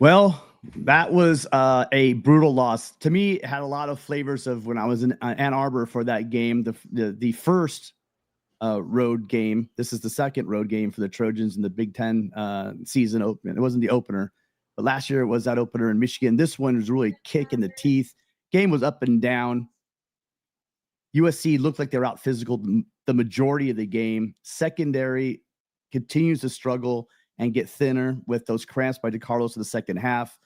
Well, that was a brutal loss. To me, it had a lot of flavors of when I was in Ann Arbor for that game. The first road game. This is the second road game for the Trojans in the Big Ten season opener. It wasn't the opener, but last year it was that opener in Michigan. This one was really a kick in the teeth. Game was up and down. USC looked like they were out physical the majority of the game. Secondary continues to struggle and get thinner with those cramps by DeCarlos in the second half.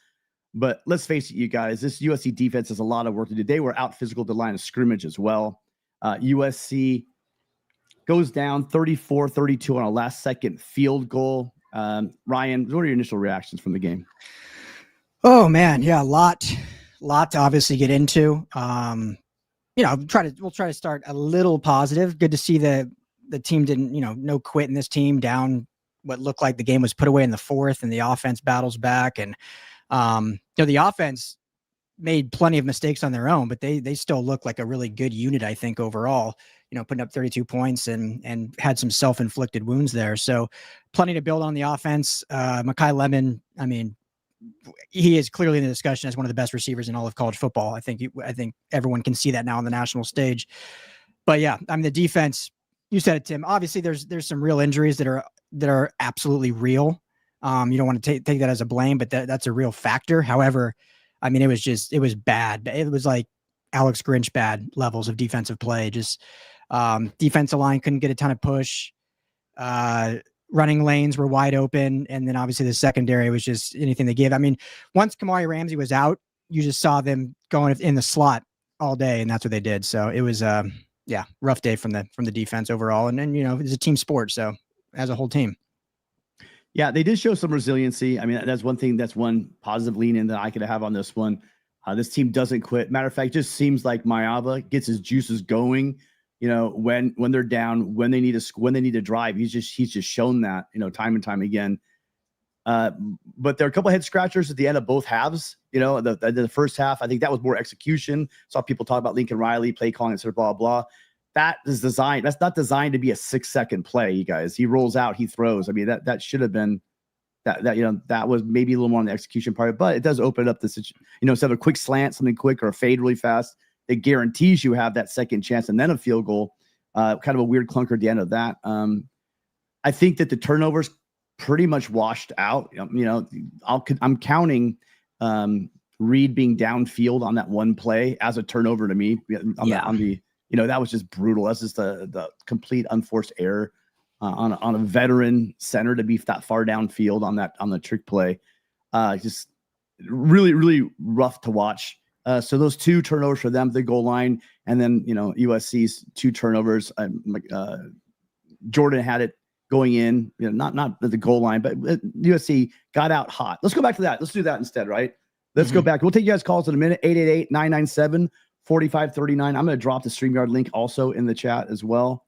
But let's face it, you guys, this USC defense has a lot of work to do. They were out physical at the line of scrimmage as well. USC goes down 34-32 on a last-second field goal. Ryan, what are your initial reactions from the game? Oh, man, yeah, a lot to obviously get into. We'll try to start a little positive. Good to see the team didn't, no quit in this team, down what looked like the game was put away in the fourth, and the offense battles back. And the offense made plenty of mistakes on their own, but they still look like a really good unit, I think, overall. Putting up 32 points and had some self-inflicted wounds there. So plenty to build on the offense. Mekhi Lemon, I mean, he is clearly in the discussion as one of the best receivers in all of college football. I think everyone can see that now on the national stage. But yeah, I mean, the defense, you said it, Tim. Obviously, there's some real injuries that are absolutely real. You don't want to take that as a blame, but that's a real factor. However, I mean, it was bad. It was like Alex Grinch bad levels of defensive play. Just defensive line couldn't get a ton of push. Running lanes were wide open. And then obviously the secondary was just anything they give. I mean, once Kamari Ramsey was out, you just saw them going in the slot all day, and that's what they did. So it was, rough day from the defense overall. And then, it's a team sport. So as a whole team. Yeah, they did show some resiliency. I mean, that's one thing. That's one positive lean in that I could have on this one. This team doesn't quit. Matter of fact, it just seems like Mayava gets his juices going. When they're down, when they need to drive, he's just shown that, time and time again. But there are a couple of head scratchers at the end of both halves. The first half, I think that was more execution. Saw people talk about Lincoln Riley play calling, et cetera, blah, blah. That's not designed to be a 6-second play, you guys. He rolls out, he throws. I mean, that should have been that was maybe a little more on the execution part, but it does open up this, instead of a quick slant, something quick or a fade really fast, it guarantees you have that second chance and then a field goal. Kind of a weird clunker at the end of that. I think that the turnovers pretty much washed out. I'm counting Reed being downfield on that one play as a turnover to me. That was just brutal. That's just the complete unforced error on a veteran center to be that far downfield on the trick play. Just really, really rough to watch. So those two turnovers for them, the goal line, and then, USC's two turnovers. Jordan had it going in, not at the goal line, but USC got out hot. Let's go back to that. Let's do that instead, right? Let's go back. We'll take you guys calls in a minute. 888-997-4539. I'm going to drop the StreamYard link also in the chat as well.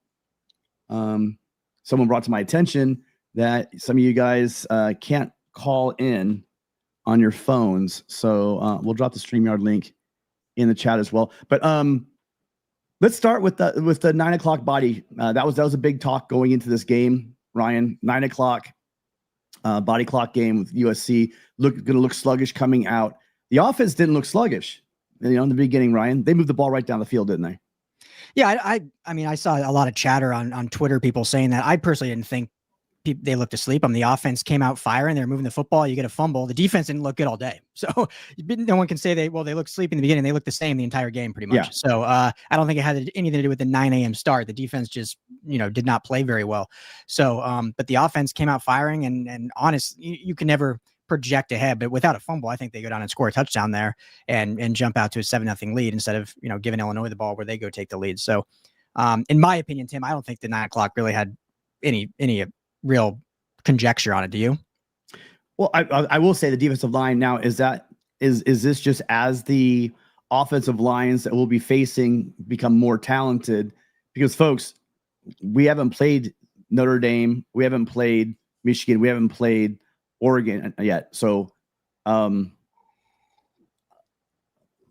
Someone brought to my attention that some of you guys can't call in on your phones. So we'll drop the StreamYard link in the chat as well. But let's start with the 9 o'clock body. That was a big talk going into this game, Ryan. 9 o'clock body clock game with USC. Going to look sluggish coming out. The offense didn't look sluggish, in the beginning, Ryan. They moved the ball right down the field, didn't they? Yeah, I mean, I saw a lot of chatter on Twitter, people saying that. I personally didn't think they looked asleep. The offense came out firing. They're moving the football. You get a fumble. The defense didn't look good all day. So no one can say they looked asleep in the beginning. They looked the same the entire game pretty much. Yeah. So I don't think it had anything to do with the 9 a.m. start. The defense just, did not play very well. So, but the offense came out firing and honest, you can never project ahead, but without a fumble, I think they go down and score a touchdown there and jump out to a 7-0 lead instead of, giving Illinois the ball where they go take the lead. So in my opinion, Tim, I don't think the 9 o'clock really had any real conjecture on it. Do you? Well, I will say the defensive line now is this just as the offensive lines that we'll be facing become more talented? Because folks, we haven't played Notre Dame, we haven't played Michigan, we haven't played Oregon yet. So the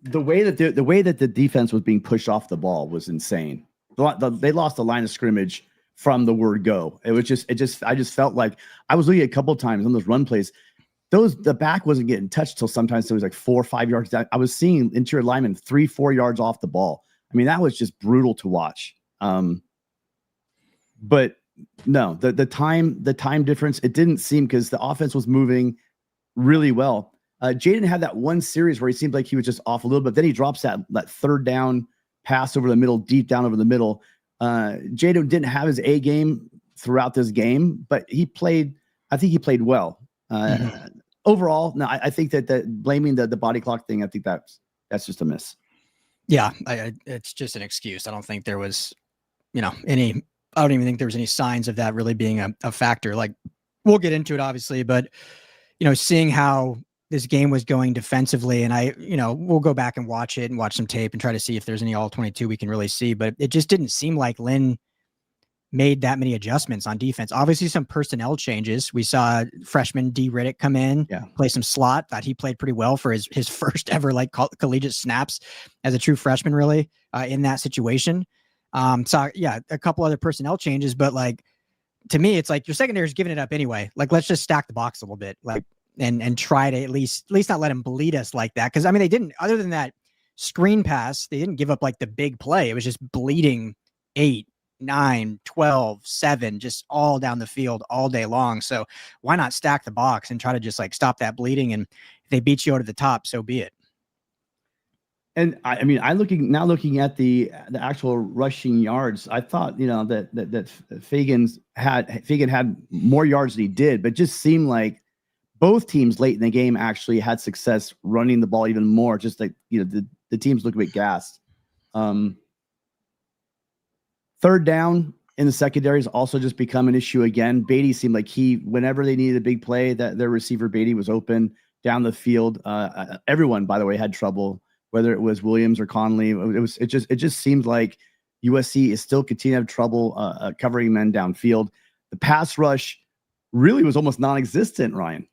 way that the defense was being pushed off the ball was insane. They lost the line of scrimmage from the word go. I just felt like I was looking at a couple of times on those run plays. the back wasn't getting touched till sometimes it was like 4 or 5 yards down. I was seeing interior linemen 3-4 yards off the ball. I mean, that was just brutal to watch. But no, the time difference, it didn't seem, because the offense was moving really well. Jaden had that one series where he seemed like he was just off a little bit. Then he drops that third down pass over the middle, deep down over the middle. Jaden didn't have his A game throughout this game, but I think he played well. Overall, no, I think that blaming the body clock thing, I think that's just a miss. Yeah, it's just an excuse. I don't think there was, I don't even think there was any signs of that really being a factor. Like, we'll get into it obviously, but seeing how this game was going defensively, and we'll go back and watch it and watch some tape and try to see if there's any all 22 we can really see, but it just didn't seem like Lynn made that many adjustments on defense. Obviously some personnel changes. We saw freshman D Riddick come in, play some slot. Thought he played pretty well for his first ever collegiate snaps as a true freshman, really, in that situation. So yeah, a couple other personnel changes, but to me, it's like your secondary is giving it up anyway. Let's just stack the box a little bit, and try to at least not let them bleed us like that. Cause I mean, they didn't, other than that screen pass, they didn't give up the big play. It was just bleeding 8, 9, 12, 7, just all down the field all day long. So why not stack the box and try to just stop that bleeding? And if they beat you over the top, so be it. And I mean, looking at the actual rushing yards, I thought, that Fagan had more yards than he did, but it just seemed like both teams late in the game actually had success running the ball even more. Just the teams look a bit gassed. Third down in the secondary has also just become an issue again. Beatty seemed like whenever they needed a big play, that their receiver Beatty was open down the field. Everyone, by the way, had trouble, whether it was Williams or Conley. It just seemed like USC is still continuing to have trouble covering men downfield. The pass rush really was almost non-existent, Ryan.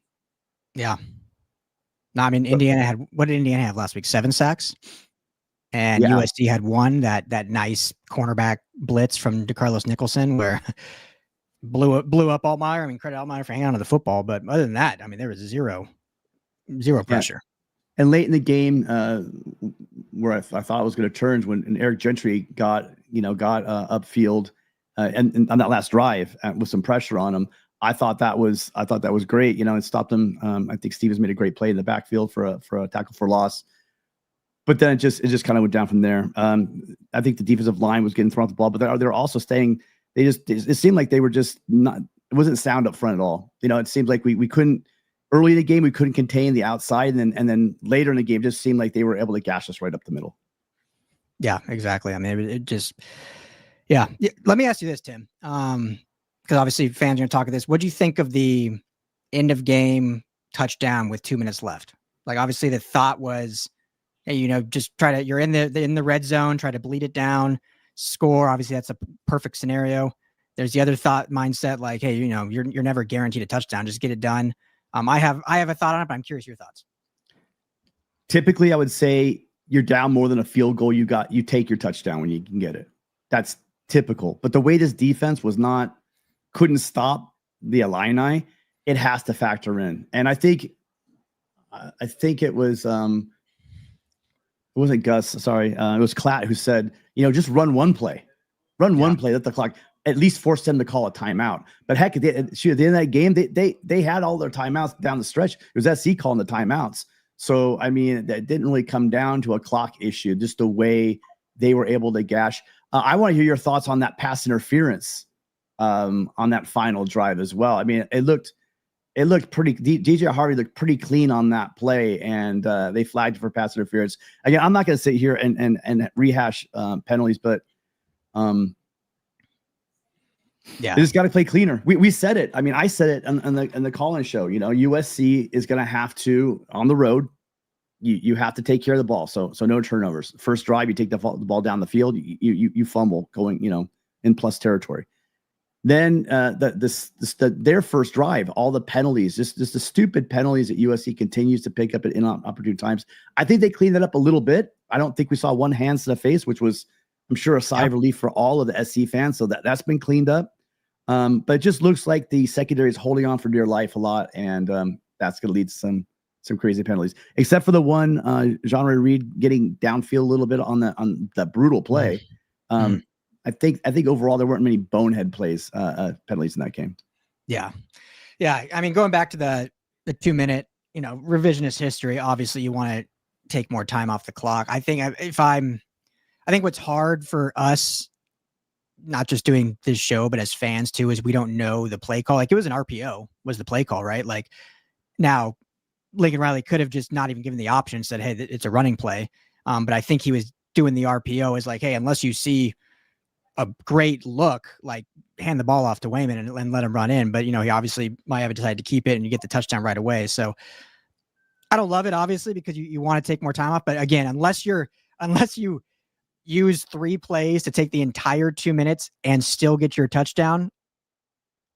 Yeah. No, I mean, what did Indiana have last week? 7 sacks? And USC had one, that nice cornerback blitz from DeCarlos Nicholson where blew up Altmaier. I mean, credit Altmaier for hanging on to the football, but other than that, I mean, there was zero pressure. And late in the game, where I thought it was going to turn, when Eric Gentry got upfield and on that last drive with some pressure on him. I thought that was great. It stopped him. I think Stevens made a great play in the backfield for a tackle for loss. But then it just kind of went down from there. I think the defensive line was getting thrown off the ball, but they're also staying. It seemed like they were just not. It wasn't sound up front at all. It seemed like we couldn't. Early in the game, we couldn't contain the outside, and then later in the game, it just seemed like they were able to gash us right up the middle. Yeah, exactly. I mean, it just. Yeah. Let me ask you this, Tim. Because obviously fans are going to talk about this. What do you think of the end of game touchdown with 2 minutes left? Obviously the thought was, hey, just you're in the red zone, try to bleed it down, score. Obviously that's a perfect scenario. There's the other mindset, hey, you're never guaranteed a touchdown. Just get it done. I have a thought on it, but I'm curious your thoughts. Typically I would say you're down more than a field goal. You take your touchdown when you can get it. That's typical. But the way this defense couldn't stop the Illini, it has to factor in. And I think it was it wasn't Gus, sorry. It was Klatt who said, just run one play. One play, let the clock at least force them to call a timeout. But heck, at the end of that game, they had all their timeouts down the stretch. It was SC calling the timeouts. So I mean, that didn't really come down to a clock issue, just the way they were able to gash. I want to hear your thoughts on that pass interference on that final drive as well. I mean, it looked pretty. DJ Harvey looked pretty clean on that play, and they flagged for pass interference. Again, I'm not going to sit here and rehash penalties, but they just got to play cleaner. We said it. I mean, I said it on the call-in show. USC is going to have to, on the road, you have to take care of the ball. So no turnovers. First drive, you take the ball down the field. You fumble going in plus territory. Then their first drive, all the penalties, just the stupid penalties that USC continues to pick up at inopportune times. I think they cleaned that up a little bit. I don't think we saw one hands to the face, which was, I'm sure, a sigh of relief for all of the SC fans. So that's been cleaned up. But it just looks like the secondary is holding on for dear life a lot, and that's going to lead to some crazy penalties, except for the one Jean-Marie Reed getting downfield a little bit on that brutal play. I think overall there weren't many bonehead plays, penalties in that game. Yeah. I mean, going back to the 2-minute, revisionist history, obviously you want to take more time off the clock. I think what's hard for us, not just doing this show, but as fans too, is we don't know the play call. Like, it was an RPO was the play call, right? Like, now Lincoln Riley could have just not even given the option, said, hey, it's a running play. But I think he was doing the RPO as like, hey, unless you see a great look, like, hand the ball off to Wayman and let him run in. But, he obviously might have decided to keep it and you get the touchdown right away. So I don't love it, obviously, because you want to take more time off. But again, unless you use 3 plays to take the entire 2 minutes and still get your touchdown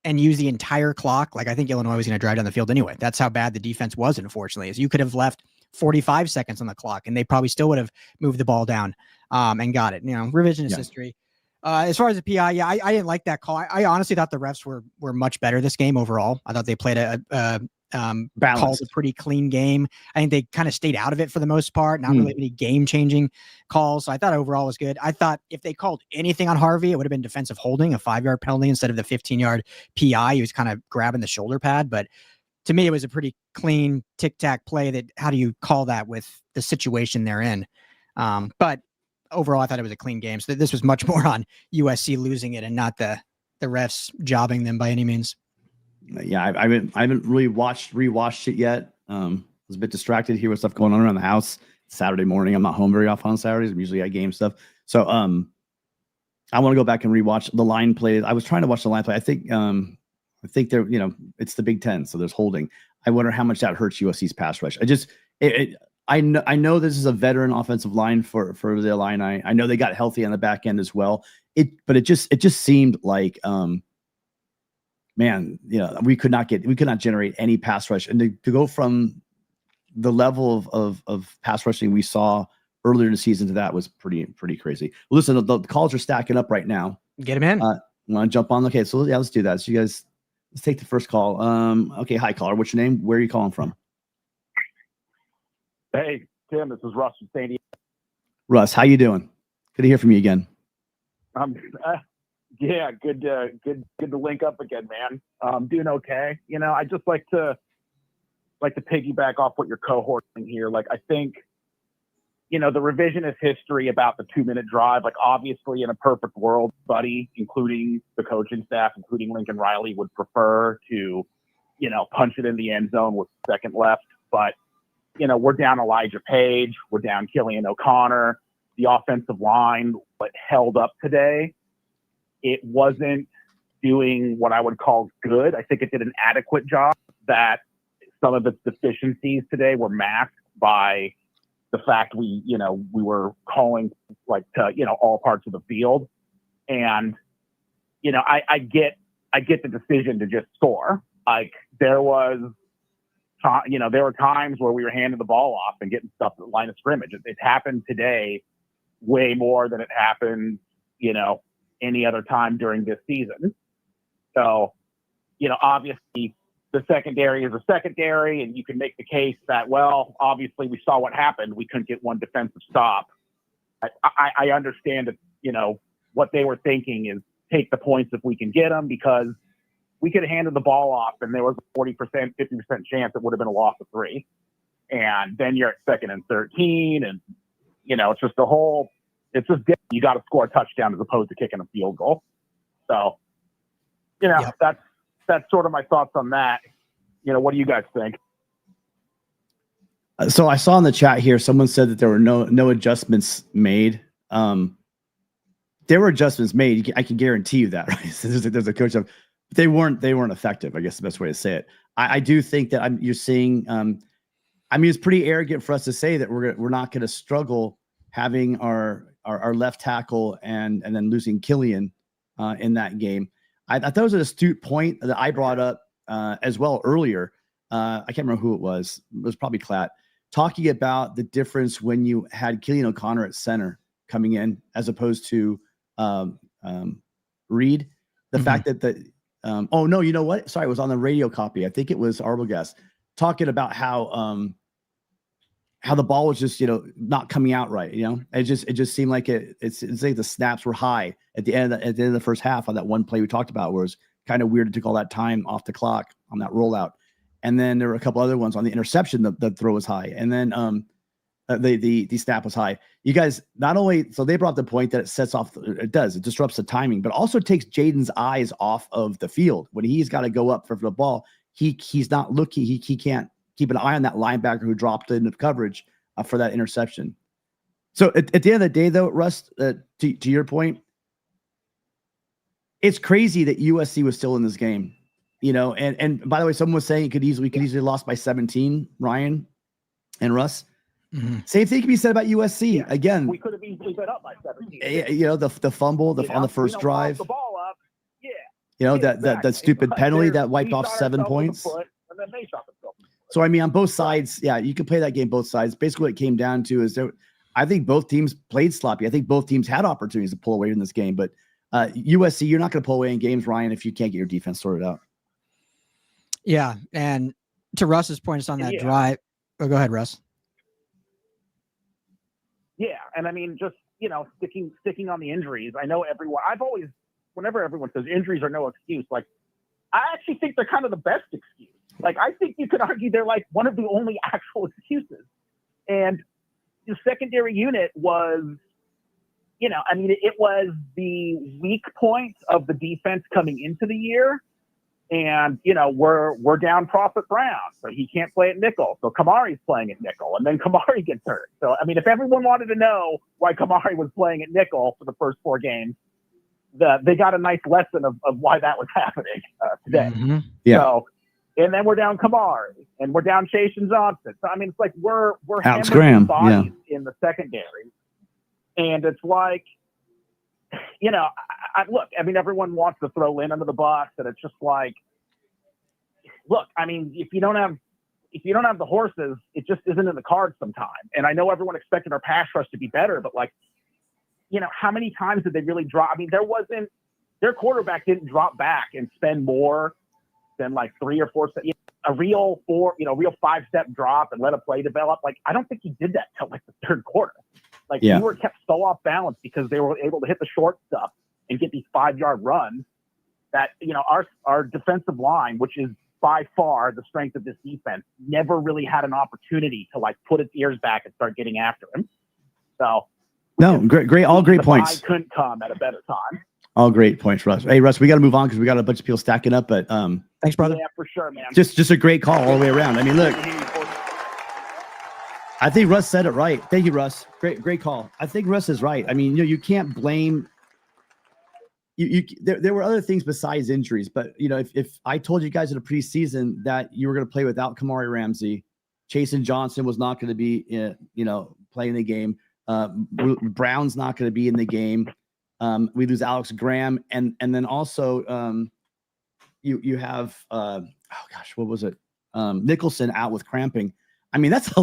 and use the entire clock, like, I think Illinois was going to drive down the field anyway. That's how bad the defense was, unfortunately, is you could have left 45 seconds on the clock and they probably still would have moved the ball down and got it. Revisionist history. As far as the PI, I didn't like that call. I honestly thought the refs were much better this game overall. I thought they played called a pretty clean game. I think they kind of stayed out of it for the most part. Not really any game-changing calls. So I thought overall was good. I thought if they called anything on Harvey, it would have been defensive holding, a 5-yard penalty instead of the 15-yard PI. He was kind of grabbing the shoulder pad. But to me, it was a pretty clean tic-tac play. That how do you call that with the situation they're in? But overall, I thought it was a clean game. So this was much more on USC losing it and not the refs jobbing them by any means. Yeah, I haven't really rewatched it yet. I was a bit distracted here with stuff going on around the house. Saturday morning, I'm not home very often on Saturdays. I'm usually at game stuff. So I want to go back and rewatch the line play. I was trying to watch the line play. I think they're, it's the Big Ten, so there's holding. I wonder how much that hurts USC's pass rush. I know this is a veteran offensive line for the Illini. I know they got healthy on the back end as well. But it just seemed like, man, we could not generate any pass rush, and to go from the level of pass rushing we saw earlier in the season to that was pretty crazy. Well, listen, the calls are stacking up right now. Get them in. Want to jump on? Okay, so yeah, let's do that. So you guys, let's take the first call. Okay, hi caller. What's your name? Where are you calling from? Hey, Tim, this is Russ from San Diego. Russ, how you doing? Good to hear from you again. Yeah, good to link up again, man. Doing okay. I just like to piggyback off what you're cohorting here. Like, I think, the revisionist history about the 2-minute drive, like, obviously in a perfect world, buddy, including the coaching staff, including Lincoln Riley, would prefer to, punch it in the end zone with a second left. But, we're down Elijah Page. We're down Killian O'Connor. The offensive line, what held up today, it wasn't doing what I would call good. I think it did an adequate job. That some of its deficiencies today were masked by the fact we were calling to all parts of the field. And, I get the decision to just score. Like, there were times where we were handing the ball off and getting stuff at the line of scrimmage. It happened today way more than it happened, any other time during this season. So, obviously the secondary is a secondary, and you can make the case that, well, obviously we saw what happened. We couldn't get one defensive stop. I understand that, what they were thinking is take the points if we can get them, because we could have handed the ball off and there was a 40%, 50% chance it would have been a loss of 3. And then you're at 2nd and 13. And, it's just different. You got to score a touchdown as opposed to kicking a field goal. So, Yep. That's sort of my thoughts on that. What do you guys think? So I saw in the chat here, someone said that there were no adjustments made. There were adjustments made. I can guarantee you that, right? So there's a coach of, they weren't effective. I guess the best way to say it. I do think that you're seeing. It's pretty arrogant for us to say that we're not going to struggle having our left tackle and then losing Killian in that game. I thought it was an astute point that I brought up as well earlier. I can't remember who it was. It was probably Klatt, talking about the difference when you had Killian O'Connor at center coming in as opposed to Reed. The fact that oh no, you know what? Sorry, it was on the radio copy. I think it was Arbogast. talking about how the ball was just, not coming out right. It just seemed like it's like the snaps were high at the end of the first half on that one play we talked about, where it was kind of weird. It took all that time off the clock on that rollout. And then there were a couple other ones on the interception. The throw was high. And then the snap was high. You guys, not only, so they brought the point that it disrupts the timing, but also takes Jaden's eyes off of the field. When he's got to go up for the ball, he's not looking, he can't keep an eye on that linebacker who dropped into coverage for that interception. So at the end of the day, though, Russ, to your point, it's crazy that USC was still in this game, and by the way, someone was saying we could easily lost by 17, Ryan and Russ. Mm-hmm. Same thing can be said about USC. Again, we could have easily been up by 17. The fumble on the first drive. The ball up. Yeah. Exactly. that stupid penalty that wiped off 7 points. And then they shot themselves. So I mean, on both sides, you can play that game both sides. Basically, what it came down to is I think both teams played sloppy. I think both teams had opportunities to pull away in this game, but USC, you're not going to pull away in games, Ryan, if you can't get your defense sorted out. Yeah, and to Russ's point, it's on that drive. Oh, go ahead, Russ. Yeah, and I mean, just sticking on the injuries. I know whenever everyone says injuries are no excuse, like I actually think they're kind of the best excuse. Like I think you could argue they're like one of the only actual excuses. And the secondary unit was, it was the weak point of the defense coming into the year. And, we're down Prophet Brown, so he can't play at nickel. So Kamari's playing at nickel, and then Kamari gets hurt. So, I mean, if everyone wanted to know why Kamari was playing at nickel for the first 4 games, they got a nice lesson of why that was happening today. Mm-hmm. Yeah. So, and then we're down Kamari, and we're down Chase and Johnson. So, I mean, it's like we're Alex Graham bodies in the secondary. And it's like, look, I mean, everyone wants to throw Lynn under the bus, and it's just like, look, I mean, if you don't have the horses, it just isn't in the cards sometimes. And I know everyone expected our pass rush to be better, but like, how many times did they really drop? I mean, their quarterback didn't drop back and spend more than like 3 or 4 steps, a real 5-step drop and let a play develop. Like, I don't think he did that till like the 3rd quarter. Like we were kept so off balance because they were able to hit the short stuff and get these 5-yard runs that, our defensive line, which is by far the strength of this defense, never really had an opportunity to like put its ears back and start getting after him. So no, great, all great points. I couldn't come at a better time. All great points, Russ. Hey, Russ, we got to move on because we got a bunch of people stacking up. But thanks, brother. Yeah, for sure, man. Just a great call all the way around. I mean, look. I think Russ said it right. Thank you, Russ. Great call. I think Russ is right. I mean, you can't blame. There were other things besides injuries, but if I told you guys in the preseason that you were going to play without Kamari Ramsey, Chasen Johnson was not going to be, playing the game. Brown's not going to be in the game. We lose Alex Graham, and then also you have what was it? Nicholson out with cramping. I mean, that's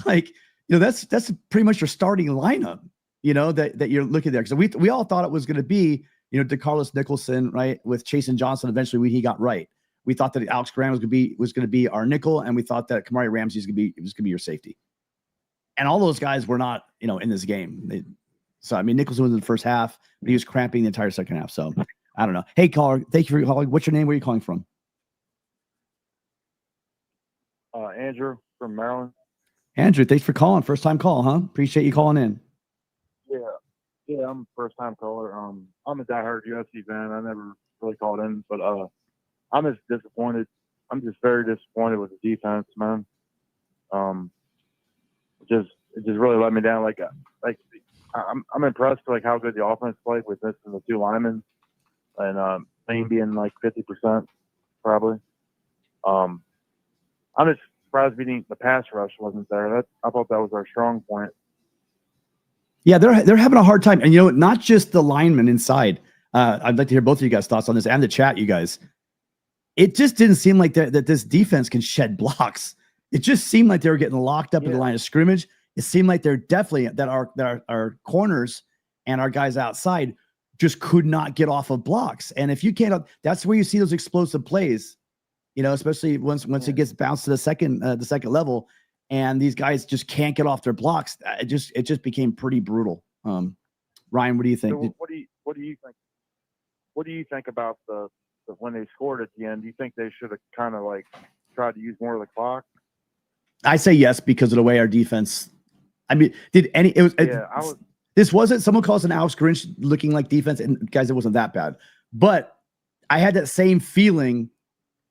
like, that's pretty much your starting lineup, that you're looking there. Because we all thought it was going to be, DeCarlos Nicholson, right, with Chasen Johnson. Eventually, he got right. We thought that Alex Graham was going to be our nickel, and we thought that Kamari Ramsey was going to be your safety. And all those guys were not, in this game. So I mean, Nicholson was in the first half, but he was cramping the entire second half. So I don't know. Hey, caller, thank you for calling. What's your name? Where are you calling from? Andrew from Maryland. Andrew, thanks for calling. First time call, huh? Appreciate you calling in. Yeah, I'm a first time caller. I'm a diehard USC fan. I never really called in, but I'm just disappointed. I'm just very disappointed with the defense, man. It just really let me down. Like I'm impressed with how good the offense played with this and the 2 linemen, and Lane being like 50% probably. I'm just surprised the pass rush wasn't there. I thought that was our strong point. Yeah, they're having a hard time, and not just the linemen inside. I'd like to hear both of you guys' thoughts on this and the chat, you guys. It just didn't seem like that this defense can shed blocks. It just seemed like they were getting locked up in the line of scrimmage. It seemed like they're definitely that our corners and our guys outside just could not get off of blocks. And if you can't, that's where you see those explosive plays. especially once it gets bounced to the second level, and these guys just can't get off their blocks. It just became pretty brutal. Ryan, what do you think? So what do you think? What do you think about the when they scored at the end? Do you think they should have kind of like tried to use more of the clock? I say yes because of the way our defense. I mean, this wasn't, someone calls an Alex Grinch looking like defense, and guys, it wasn't that bad. But I had that same feeling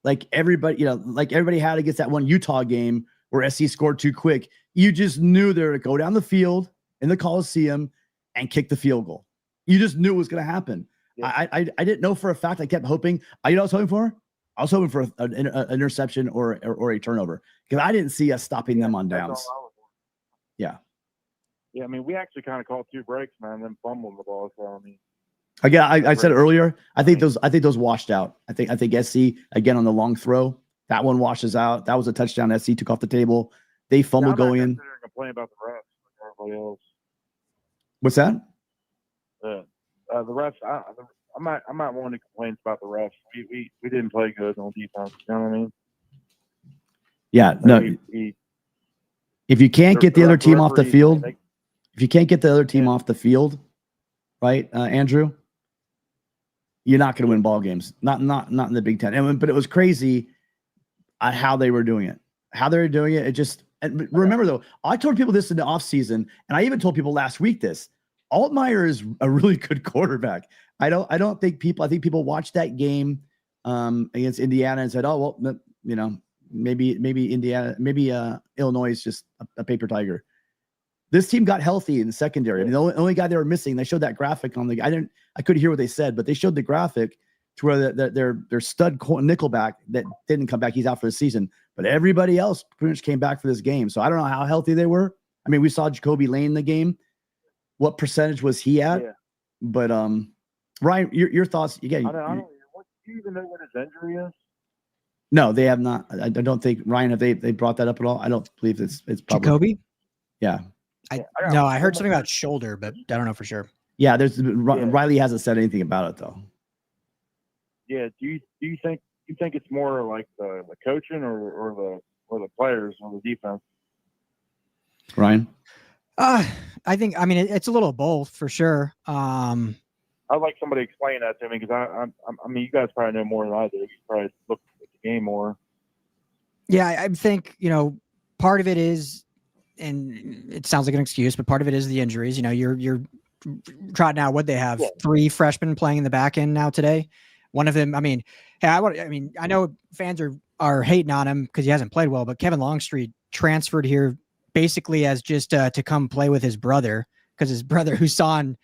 like everybody, like everybody had against that one Utah game where SC scored too quick. You just knew they were to go down the field in the Coliseum and kick the field goal. You just knew it was going to happen. Yeah. I didn't know for a fact. I kept hoping. You know what I was hoping for? I was hoping for an interception or a turnover because I didn't see us stopping them on downs. Yeah. Yeah, I mean, we actually kind of called 2 breaks, man, then fumbled the ball. So I mean, again, I said earlier, I think those washed out. I think SC again on the long throw, that one washes out. That was a touchdown. SC took off the table. They fumbled going in. Complain about the refs like everybody else. What's that? The refs. I'm not one who complains about the refs. We didn't play good on defense. You know what I mean? Yeah. No. If you can't get the other team off the field, if you can't get the other team off the field, right, Andrew, you're not going to win ball games. Not in the Big Ten. But it was crazy how they were doing it. How they were doing it. It just. And remember though, I told people this in the offseason, and I even told people last week this. Altmaier is a really good quarterback. I think people watched that game against Indiana and said, "Oh well, maybe Indiana, maybe Illinois is just a paper tiger." This team got healthy in the secondary. I mean, the only guy they were missing. They showed that graphic on the. I couldn't hear what they said, but they showed the graphic to where their stud nickelback that didn't come back. He's out for the season, but everybody else pretty much came back for this game. So I don't know how healthy they were. I mean, we saw Jacoby Lane in the game. What percentage was he at? Yeah. But Ryan, your thoughts again. I don't. Do you even know what his injury is? No, they have not. I don't think Ryan. Have they brought that up at all? I don't believe it's probably Jacoby. Yeah. I heard something about shoulder, but I don't know for sure. Yeah, Riley hasn't said anything about it though. Yeah. Do you think it's more like the coaching or the players or the defense? Ryan. I think it's a little of both for sure. I'd like somebody to explain that to me because I mean you guys probably know more than I do. You probably look at the game more. Yeah, I think part of it is, and it sounds like an excuse, but part of it is the injuries. You're trotting out what they have 3 freshmen playing in the back end now today. One of them, I know fans are hating on him because he hasn't played well, but Kevin Longstreet transferred here basically as just to come play with his brother because his brother Husan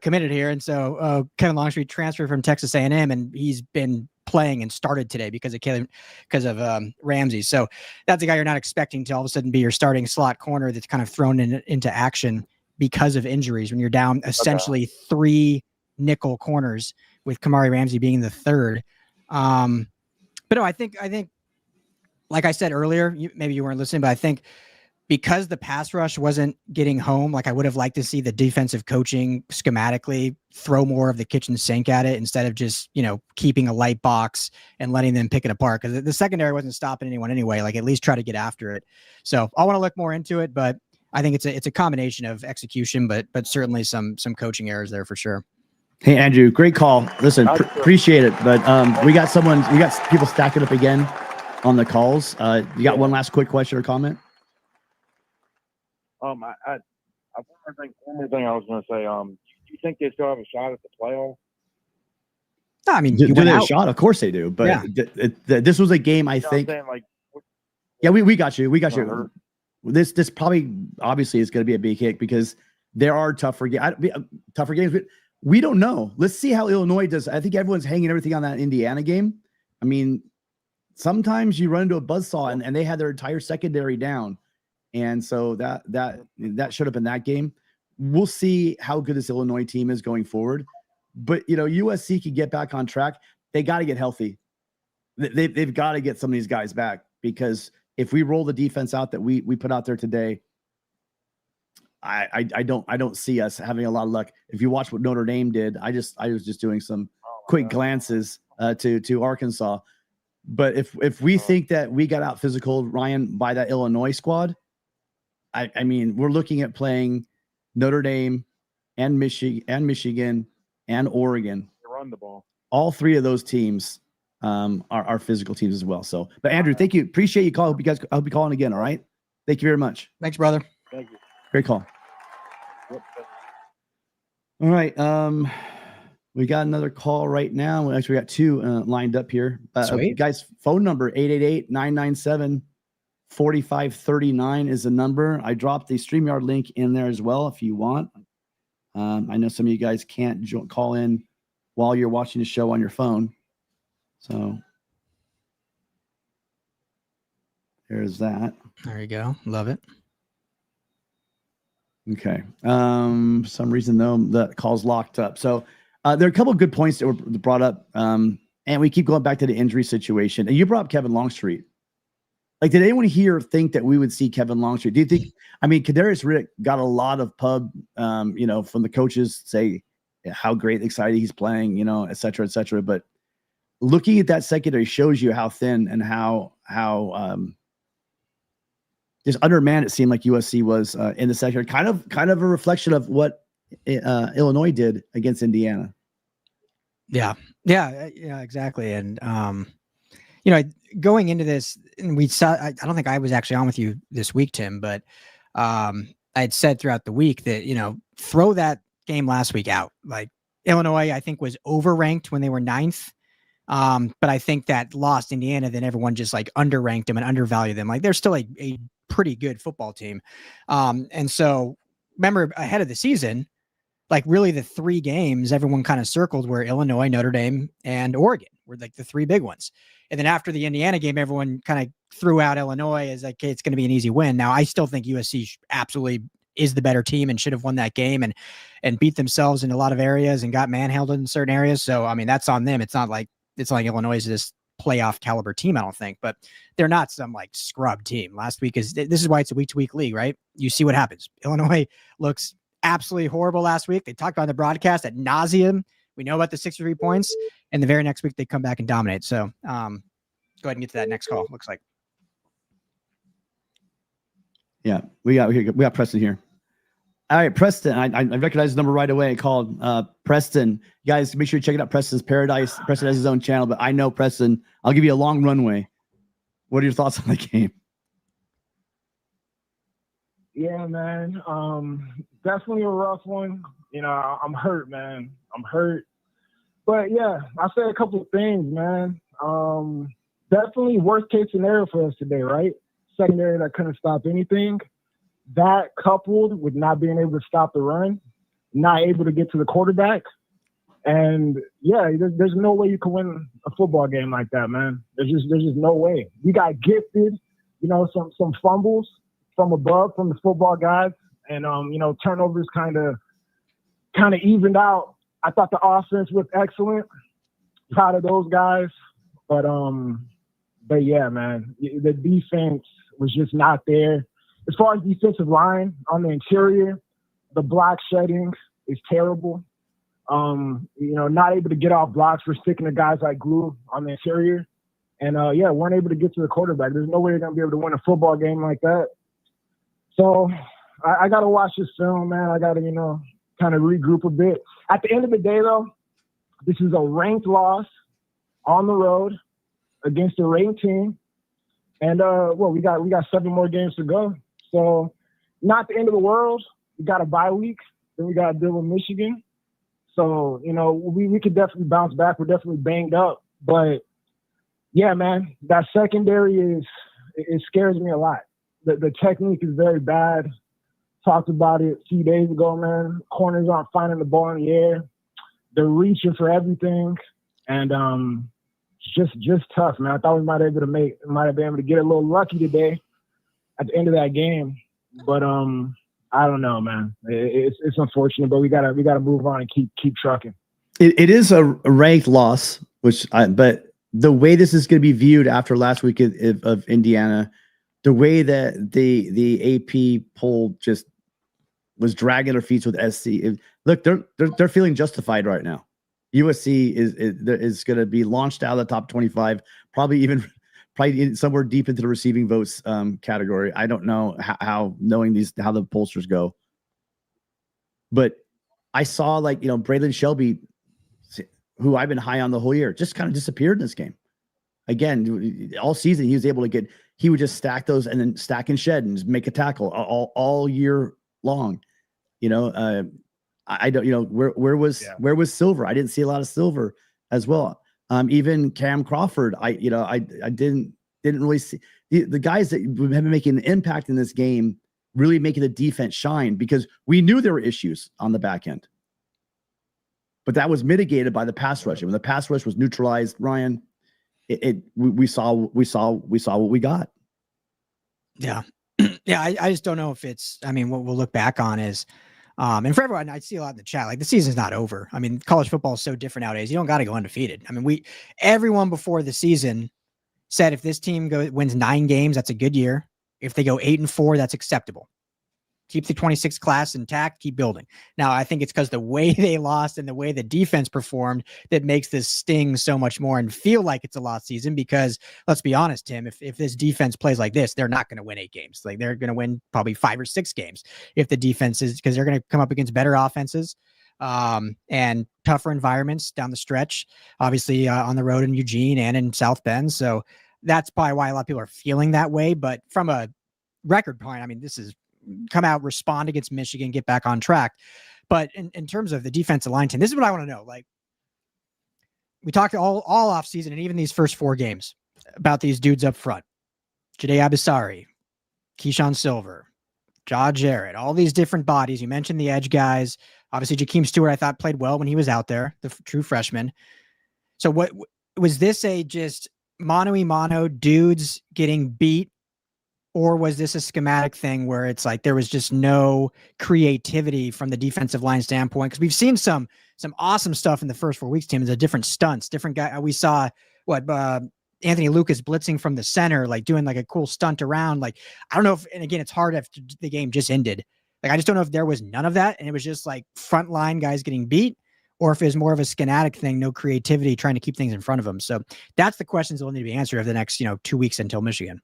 committed here, and so Kevin Longstreet transferred from Texas A&M, and he's been playing and started today because of Ramsey. So that's a guy you're not expecting to all of a sudden be your starting slot corner that's kind of thrown into action because of injuries when you're down essentially 3 nickel corners with Kamari Ramsey being the 3rd. But no, I think like I said earlier, maybe you weren't listening, but I think because the pass rush wasn't getting home, like I would have liked to see the defensive coaching schematically throw more of the kitchen sink at it instead of just, keeping a light box and letting them pick it apart. Because the secondary wasn't stopping anyone anyway. Like at least try to get after it. So I want to look more into it, but I think it's a combination of execution, but certainly some coaching errors there for sure. Hey Andrew, great call. Listen, appreciate it. But we got people stacking up again on the calls. You got one last quick question or comment? One more thing I was going to say. Do you think they still have a shot at the playoff? I mean, do they have a shot? Of course they do. But this was a game I think. We got you. We got you. This probably obviously is going to be a big hit because there are tougher games. But we don't know. Let's see how Illinois does. I think everyone's hanging everything on that Indiana game. I mean, sometimes you run into a buzzsaw and they had their entire secondary down. And so that showed up in that game. We'll see how good this Illinois team is going forward. But, USC can get back on track. They got to get healthy. They've got to get some of these guys back because if we roll the defense out that we put out there today, I don't see us having a lot of luck. If you watch what Notre Dame did, I was just doing some quick glances to Arkansas. But if we think that we got out physical, Ryan, by that Illinois squad, I mean, we're looking at playing Notre Dame and Michigan and Oregon. They run the ball. All three of those teams are physical teams as well. So, but Andrew, thank you. Appreciate you calling. I'll be calling again. All right. Thank you very much. Thanks, brother. Thank you. Great call. Yep. All right. We got another call right now. Actually, we got two lined up here. Guys, phone number 888-997-4539 is the number. I dropped the StreamYard link in there as well if you want. I know some of you guys can't call in while you're watching the show on your phone. So there's that. There you go. Love it. Okay. For some reason, though, the call's locked up. So there are a couple of good points that were brought up. And we keep going back to the injury situation. And you brought up Kevin Longstreet. Like, did anyone here think that we would see Kevin Longstreet? Do you think, I mean, Kadarius Rick got a lot of pub, from the coaches say how great, excited he's playing, et cetera, et cetera. But looking at that secondary shows you how thin and how just undermanned it seemed like USC was in the secondary. Kind of a reflection of what Illinois did against Indiana. Yeah, exactly. And going into this, and we saw. I don't think I was actually on with you this week, Tim, but I had said throughout the week that throw that game last week out. Like, Illinois, I think, was overranked when they were 9th. But I think that lost Indiana, then everyone just like underranked them and undervalued them. Like, they're still a pretty good football team. And so remember, ahead of the season, like, really the 3 games everyone kind of circled were Illinois, Notre Dame, and Oregon were like the 3 big ones. And then after the Indiana game, everyone kind of threw out Illinois as like, okay, it's going to be an easy win. Now, I still think USC absolutely is the better team and should have won that game and beat themselves in a lot of areas and got manhandled in certain areas. So, I mean, that's on them. It's not like Illinois is this playoff caliber team, I don't think, but they're not some like scrub team. Last week this is why it's a week-to-week league, right? You see what happens. Illinois looks absolutely horrible last week. They talked about the broadcast ad nauseum. We know about the 63 points, and the very next week they come back and dominate. So go ahead and get to that next call. Looks like. Yeah, we got Preston here. All right, Preston. I recognize the number right away. I called Preston. You guys, make sure you check it out. Preston's Paradise. Preston has his own channel, but I know Preston. I'll give you a long runway. What are your thoughts on the game? Yeah, man. Definitely a rough one. I'm hurt, man. I'm hurt. But yeah, I'll say a couple of things, man. Definitely worst case scenario for us today, right? Secondary that couldn't stop anything. That coupled with not being able to stop the run, not able to get to the quarterback. And yeah, there's no way you can win a football game like that, man. There's just no way. We got gifted, some fumbles from above from the football guys, and turnovers kind of evened out. I thought the offense was excellent. Proud of those guys, but yeah, man, the defense was just not there. As far as defensive line on the interior, the block shedding is terrible. Not able to get off blocks for sticking to guys like glue on the interior, and weren't able to get to the quarterback. There's no way you're gonna be able to win a football game like that. So I got to watch this film, man. I got to, kind of regroup a bit. At the end of the day, though, this is a ranked loss on the road against a ranked team. And, we got 7 more games to go. So not the end of the world. We got a bye week. Then we got to deal with Michigan. So, we could definitely bounce back. We're definitely banged up. But, yeah, man, that secondary it scares me a lot. The technique is very bad. Talked about it a few days ago, man. Corners aren't finding the ball in the air. They're reaching for everything. And it's just tough, man. I thought we might have been able to get a little lucky today at the end of that game. But I don't know, man. It's unfortunate, but we gotta move on and keep trucking. It is a ranked loss, but the way this is going to be viewed after last week of Indiana, the way that the AP poll just was dragging their feet with SC. Look, they're feeling justified right now. USC is going to be launched out of the top 25, probably somewhere deep into the receiving votes category. I don't know how knowing how the pollsters go, but I saw Braylon Shelby, who I've been high on the whole year, just kind of disappeared in this game. Again, all season he was able to he would just stack those and then stack and shed and just make a tackle all year long. I don't, where was Silver? I didn't see a lot of Silver as well. Even Cam Crawford, I didn't really see the guys that have been making an impact in this game, really making the defense shine, because we knew there were issues on the back end, but that was mitigated by the pass rush. And when the pass rush was neutralized, Ryan, we saw what we got. Yeah. Yeah. I just don't know if what we'll look back on is, and for everyone, I see a lot in the chat, like the season's not over. I mean, college football is so different nowadays. You don't got to go undefeated. I mean, everyone before the season said if this team wins 9 games, that's a good year. If they go 8-4, that's acceptable. Keep the 26 class intact, keep building. Now, I think it's because the way they lost and the way the defense performed that makes this sting so much more and feel like it's a lost season, because let's be honest, Tim, if this defense plays like this, they're not going to win 8 games. Like, they're going to win probably 5 or 6 games if the defense is, because they're going to come up against better offenses and tougher environments down the stretch, obviously on the road in Eugene and in South Bend. So that's probably why a lot of people are feeling that way. But from a record point, I mean, this is come out, respond against Michigan, get back on track. But in terms of the defensive line team, this is what I want to know. Like, we talked all off season and even these first 4 games about these dudes up front: Jade Abisari, Keyshawn Silver, Jaw Jarrett, all these different bodies. You mentioned the edge guys. Obviously, Jakeem Stewart, I thought, played well when he was out there, the true freshman. So what was this, a just mano-a-mano dudes getting beat? Or was this a schematic thing where it's like there was just no creativity from the defensive line standpoint? Because we've seen some awesome stuff in the first 4 weeks, Tim. It's a different stunts, different guy. We saw Anthony Lucas blitzing from the center, like doing like a cool stunt around. Like, I don't know if, and again, it's hard after the game just ended. Like, I just don't know if there was none of that and it was just like front line guys getting beat, or if it was more of a schematic thing, no creativity, trying to keep things in front of them. So that's the questions that will need to be answered over the next 2 weeks until Michigan.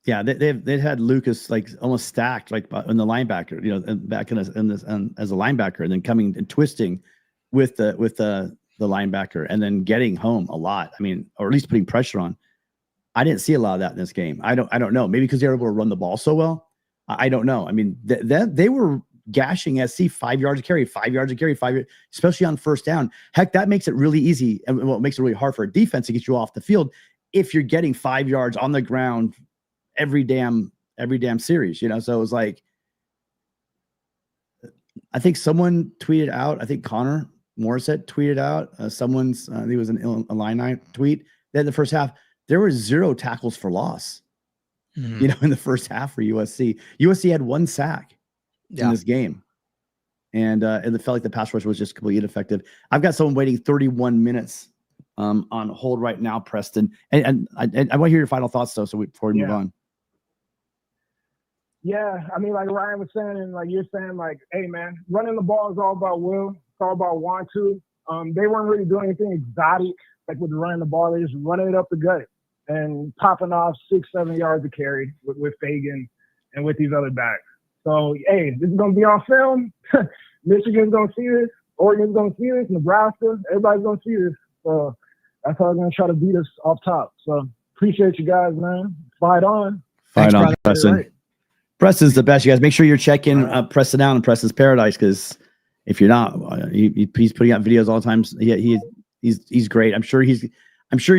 Yeah, they had Lucas like almost stacked like in the linebacker, back as a linebacker, and then coming and twisting with the linebacker, and then getting home a lot. I mean, or at least putting pressure on. I didn't see a lot of that in this game. I don't know. Maybe because they were able to run the ball so well. I don't know. I mean, they were gashing SC 5 yards a carry, 5 yards a carry, especially on first down. Heck, that makes it really easy, and it makes it really hard for a defense to get you off the field if you're getting 5 yards on the ground every damn series, So it was like, I think someone tweeted out, I think Connor Morissette tweeted out, I think it was an Illini tweet, that in the first half, there were 0 tackles for loss, in the first half for USC. USC had 1 sack in this game. And it felt like the pass rush was just completely ineffective. I've got someone waiting 31 minutes on hold right now, Preston. And I want to hear your final thoughts, though, before we move on. Yeah, I mean, like Ryan was saying, and like you're saying, like, hey, man, running the ball is all about will. It's all about want to. They weren't really doing anything exotic, like with running the ball. They just running it up the gut and popping off 6-7 yards a carry with Fagan and with these other backs. So, hey, this is going to be on film. Michigan's going to see this. Oregon's going to see this. Nebraska, everybody's going to see this. So that's how they're going to try to beat us off top. So appreciate you guys, man. Fight on. Fight on, Preston. Preston's the best, you guys. Make sure you're checking Preston out in Preston's Paradise, because if you're not, he's putting out videos all the time. He's great. I'm sure he's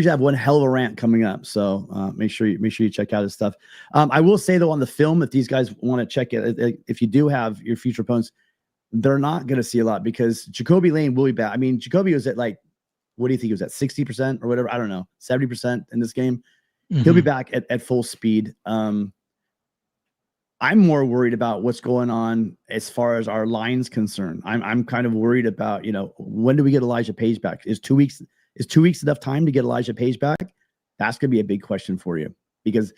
have one hell of a rant coming up. So make sure you check out his stuff. I will say though, on the film, if these guys want to check it, if you do have your future opponents, they're not going to see a lot, because Jacoby Lane will be back. I mean, Jacoby was at like, what do you think? He was at 60% or whatever? I don't know, 70% in this game. Mm-hmm. He'll be back at full speed. I'm more worried about what's going on as far as our line's concerned. I'm kind of worried about, when do we get Elijah Page back? Is 2 weeks enough time to get Elijah Page back? That's going to be a big question for you, because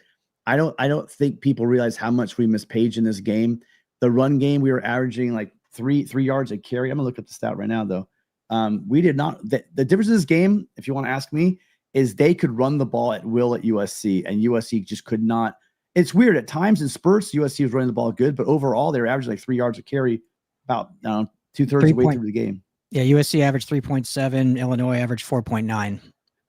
I don't think people realize how much we miss Page in this game. The run game, we were averaging like 3 yards a carry. I'm gonna look at the stat right now though. We did not. The difference in this game, if you want to ask me, is they could run the ball at will at USC, and USC just could not. It's weird at times in spurts. USC was running the ball good, but overall they were averaging like 3 yards a carry, about 2/3 of the way through the game. Yeah, USC averaged 3.7, Illinois averaged 4.9.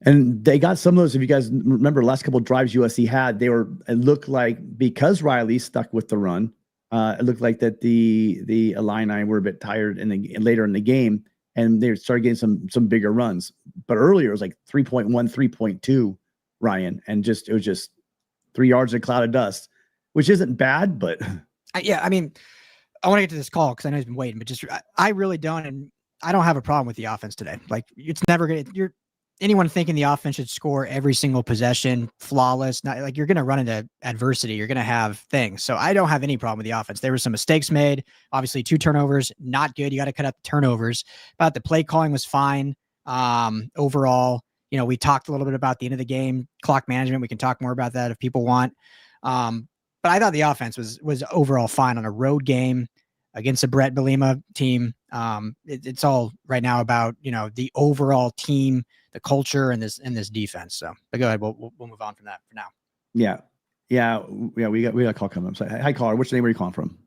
And they got some of those. If you guys remember, the last couple of drives USC had, it looked like because Riley stuck with the run, it looked like that the Illini were a bit tired later in the game, and they started getting some bigger runs. But earlier it was like 3.1, 3.2, Ryan, and it was just 3 yards in a cloud of dust, which isn't bad, but I mean, I want to get to this call because I know he's been waiting, but just I really don't, and I don't have a problem with the offense today. Like, it's never gonna. Anyone thinking the offense should score every single possession, flawless, not like you're going to run into adversity. You're going to have things. So I don't have any problem with the offense. There were some mistakes made. Obviously, 2 turnovers, not good. You got to cut out the turnovers. But the play calling was fine. Overall, we talked a little bit about the end of the game, clock management. We can talk more about that if people want. But I thought the offense was overall fine on a road game against a Brett Bielema team. It's all right now about, the overall team, the culture, and this defense. So, but go ahead. We'll move on from that for now. Yeah. We got a call coming. So, hi, caller. Which name are you calling from?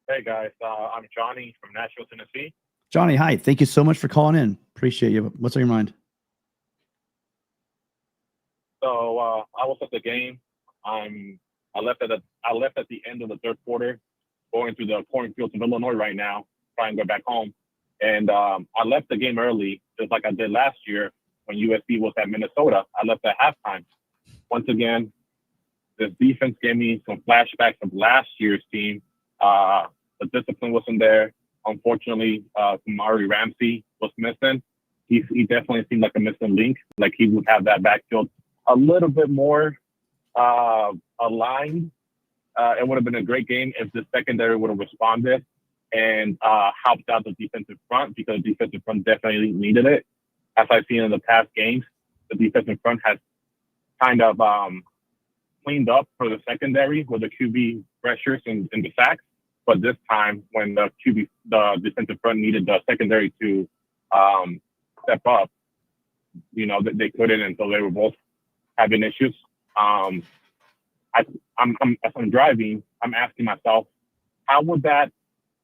Hey guys, I'm Johnny from Nashville, Tennessee. Johnny, hi. Thank you so much for calling in. Appreciate you. What's on your mind? So I was at the game. I left at the end of the third quarter, going through the cornfields of Illinois right now, trying to go back home. And I left the game early, just like I did last year when USC was at Minnesota. I left at halftime. Once again, this defense gave me some flashbacks of last year's team. The discipline wasn't there. Unfortunately, Kamari Ramsey was missing. He definitely seemed like a missing link. Like he would have that backfield a little bit more aligned. It would have been a great game if the secondary would have responded and helped out the defensive front, because the defensive front definitely needed it. As I've seen in the past games, the defensive front has kind of cleaned up for the secondary with the QB pressures and the sacks. But this time, when the defensive front needed the secondary to step up, they couldn't, and so they were both having issues. As I'm driving, I'm asking myself, how would that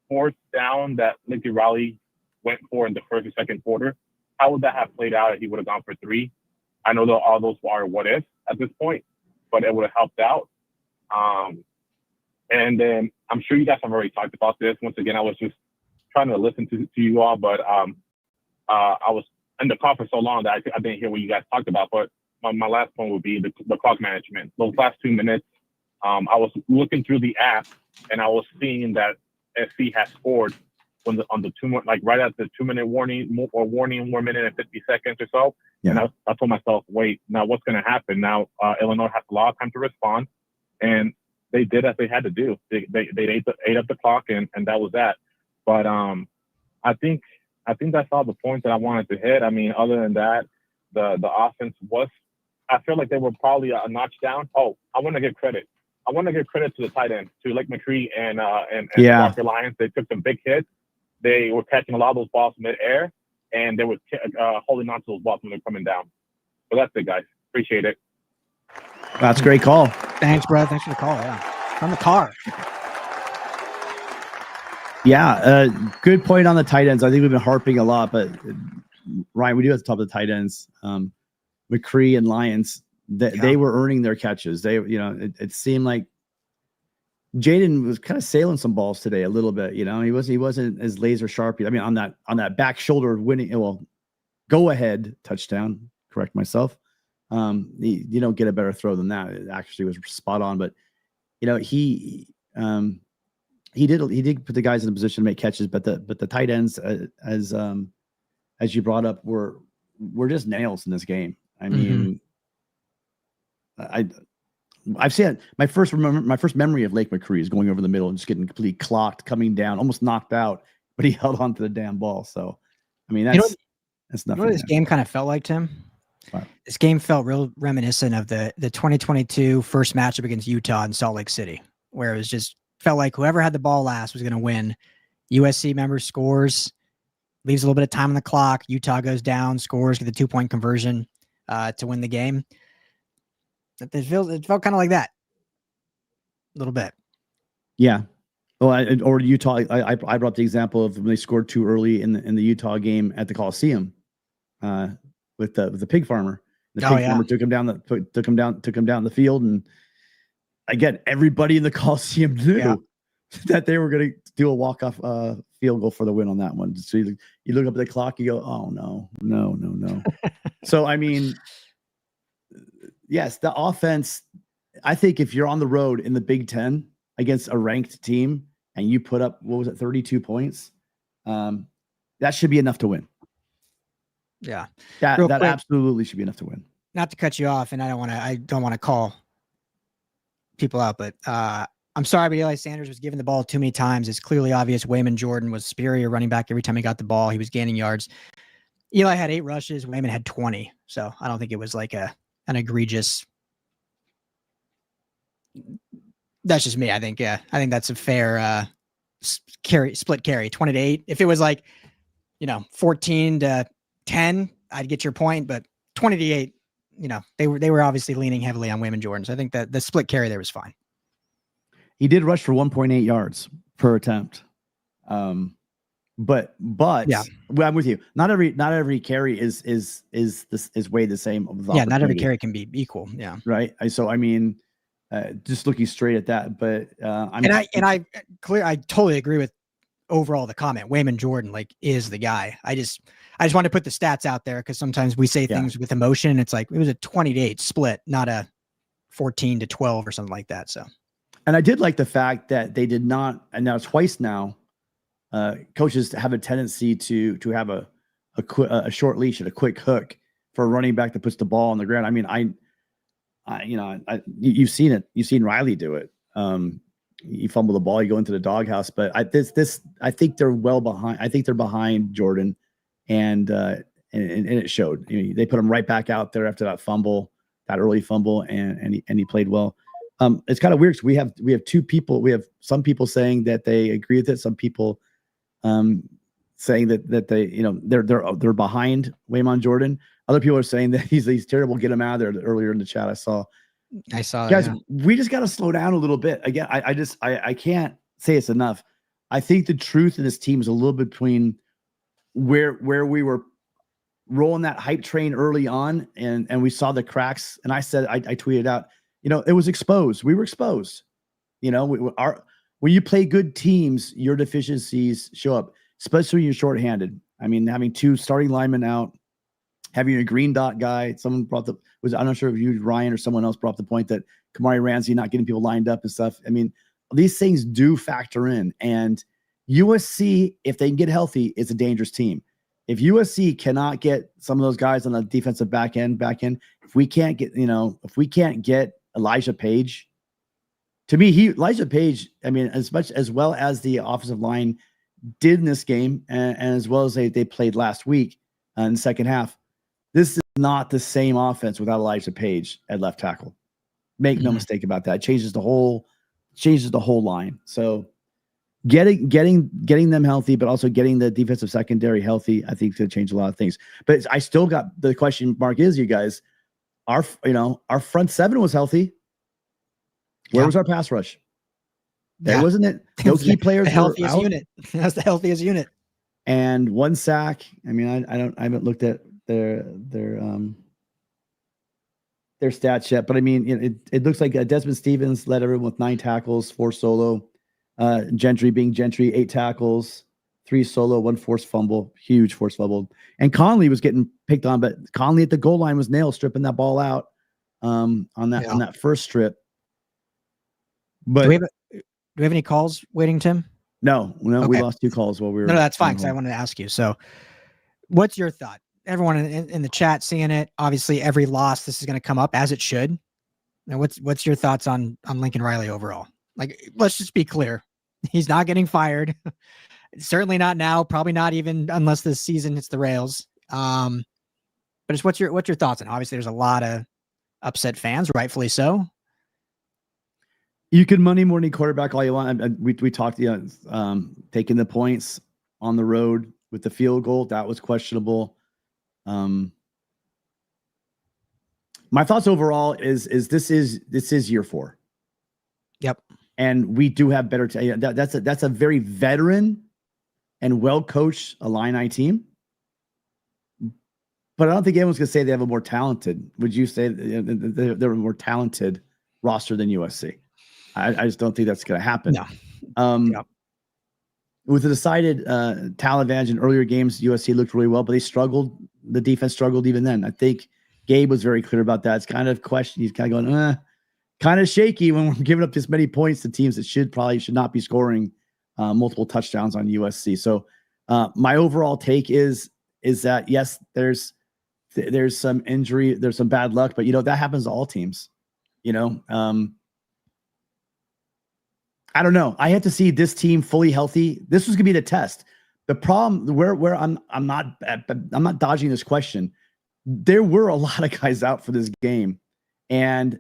fourth down that Lincoln Riley went for in the first and second quarter, how would that have played out if he would have gone for 3? I know that all those are what ifs at this point, but it would have helped out. And then I'm sure you guys have already talked about this. Once again, I was just trying to listen to you all, but I was in the call for so long that I didn't hear what you guys talked about. But my last point would be the clock management. Those last 2 minutes, I was looking through the app and I was seeing that SC has scored on the 2 like right at the 2-minute warning, 1 minute and 50 seconds or so. Yeah. And I told myself, wait, now what's going to happen? Now Illinois has a lot of time to respond, and they did as they had to do. They ate up the clock, and that was that. But I think that's all the points that I wanted to hit. I mean, other than that, the offense was. I feel like they were probably a notch down. Oh, I want to give credit. I want to give credit to the tight end, to Lake McCree and Walker Lyons. They took some big hits. They were catching a lot of those balls mid-air, and they were holding on to those balls when they're coming down. So that's it, guys. Appreciate it. That's a great call. Thanks, bro. Thanks for the call. Yeah, from the car. Yeah, good point on the tight ends. I think we've been harping a lot, but Ryan, we do have to top of the tight ends. McCree and Lyons, they were earning their catches. They, it seemed like Jaden was kind of sailing some balls today a little bit. He wasn't as laser sharp. I mean, on that back shoulder winning, go ahead touchdown. Correct myself. You don't get a better throw than that. It actually was spot on, but he did put the guys in a position to make catches. But the tight ends, as you brought up, were just nails in this game. I mean, I've seen my first memory of Lake McCree is going over the middle and just getting completely clocked, coming down, almost knocked out, but he held on to the damn ball. So, I mean, that's nothing. What this game kind of felt like, Tim? Wow. This game felt real reminiscent of the 2022 first matchup against Utah in Salt Lake City, where it was just felt like whoever had the ball last was going to win. USC member scores, leaves a little bit of time on the clock. Utah goes down, scores, get the 2-point conversion to win the game. It felt kind of like that a little bit. Yeah. Well, or Utah. I brought up the example of when they scored too early in the Utah game at the Coliseum with the pig farmer. The pig farmer took him down the field, and again, everybody in the Coliseum knew that they were going to do a walk-off field goal for the win on that one. So you look up at the clock, you go, oh no. So I mean, yes, the offense. I think if you're on the road in the Big Ten against a ranked team and you put up, 32 points, that should be enough to win. Yeah, that absolutely should be enough to win. Not to cut you off, and I don't want to call people out, but I'm sorry, but Eli Sanders was given the ball too many times. It's clearly obvious Wayman Jordan was superior running back every time he got the ball. He was gaining yards. Eli had 8 rushes. Wayman had 20. So I don't think it was like an egregious. That's just me. I think that's a fair split carry, 20-8. If it was like, 14-10, I'd get your point, but 20-8, they were obviously leaning heavily on Wayman Jordan. So I think that the split carry there was fine. He did rush for 1.8 yards per attempt. But yeah, well, I'm with you. Not every carry is weighed the same. Yeah, not every carry can be equal. Yeah. Right. So I mean, just looking straight at that, but I totally agree with overall the comment. Wayman Jordan is the guy. I just want to put the stats out there because sometimes we say things with emotion. It's like it was a 20-8 split, not a 14-12 or something like that. So. And I did like the fact that they did not, and now twice now, coaches have a tendency to have a short leash and a quick hook for a running back that puts the ball on the ground. I mean, you've seen it. You've seen Riley do it. You fumble the ball, you go into the doghouse. But I think they're well behind. I think they're behind Jordan, and it showed. They put him right back out there after that early fumble, and he played well. It's kind of weird. We have 2 people. We have some people saying that they agree with it. Some people saying that they they're behind Wayman Jordan. Other people are saying that he's terrible. Get him out of there. Earlier in the chat, I saw guys. We just got to slow down a little bit. Again, I can't say it's enough. I think the truth in this team is a little bit between where we were rolling that hype train early on, and we saw the cracks. And I said, I tweeted out. It was exposed. We were exposed. When you play good teams, your deficiencies show up, especially when you're shorthanded. I mean, having 2 starting linemen out, having a green dot guy. Someone I'm not sure if you, Ryan, or someone else brought up the point that Kamari Ramsey not getting people lined up and stuff. I mean, these things do factor in. And USC, if they can get healthy, is a dangerous team. If USC cannot get some of those guys on the defensive back end, if we can't get Elijah Page, to me, Elijah Page, I mean, as well as the offensive line did in this game, and as well as they played last week in the second half, this is not the same offense without Elijah Page at left tackle. Make no mistake about that. It changes the whole line. So getting them healthy, but also getting the defensive secondary healthy, I think could change a lot of things. But I still got the question mark is, you guys, our front 7 was healthy. Where was our pass rush? There wasn't it. No key players. The healthiest unit. That's the healthiest unit. And 1 sack. I mean, I haven't looked at their stats yet, but I mean, it looks like Desmond Stevens led everyone with 9 tackles, 4 solo. Gentry being Gentry, 8 tackles, 3 solo, 1 forced fumble, huge forced fumble. And Conley was getting picked on, but Conley at the goal line was nailed, stripping that ball out on that first strip. But do we have any calls waiting, Tim? No, okay. We lost 2 calls while we were. No, that's fine because I wanted to ask you. So, what's your thought? Everyone in the chat seeing it. Obviously, every loss this is going to come up as it should. Now, what's your thoughts on Lincoln Riley overall? Let's just be clear. He's not getting fired. Certainly not now. Probably not even unless this season hits the rails. But it's what's your thoughts? And obviously, there's a lot of upset fans, rightfully so. You can money morning quarterback all you want. We talked, taking the points on the road with the field goal. That was questionable. My thoughts overall is this is year 4. Yep. And we do have better. That's a very veteran and well-coached Illini team. But I don't think anyone's going to say they have a more talented. Would you say they're a more talented roster than USC? I just don't think that's going to happen. No. Yep. With the decided talent advantage in earlier games, USC looked really well, but they struggled. The defense struggled even then. I think Gabe was very clear about that. It's kind of question. He's kind of going, kind of shaky when we're giving up this many points to teams that should not be scoring multiple touchdowns on USC. So my overall take is that yes, there's some injury, there's some bad luck, but that happens to all teams. I don't know. I had to see this team fully healthy. This was gonna be the test. The problem where I'm not dodging this question. There were a lot of guys out for this game, and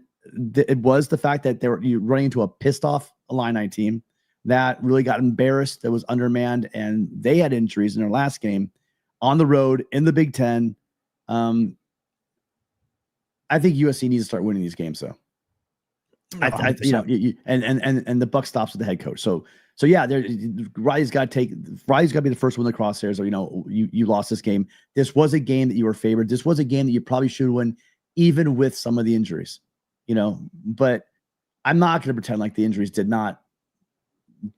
it was the fact that you're running into a pissed off Illini team that really got embarrassed, that was undermanned, and they had injuries in their last game on the road in the Big Ten. I think USC needs to start winning these games, though. And the buck stops with the head coach. So yeah, Riley's got to be the first one in the crosshairs. Or you lost this game. This was a game that you were favored. This was a game that you probably should win, even with some of the injuries. But I'm not going to pretend like the injuries did not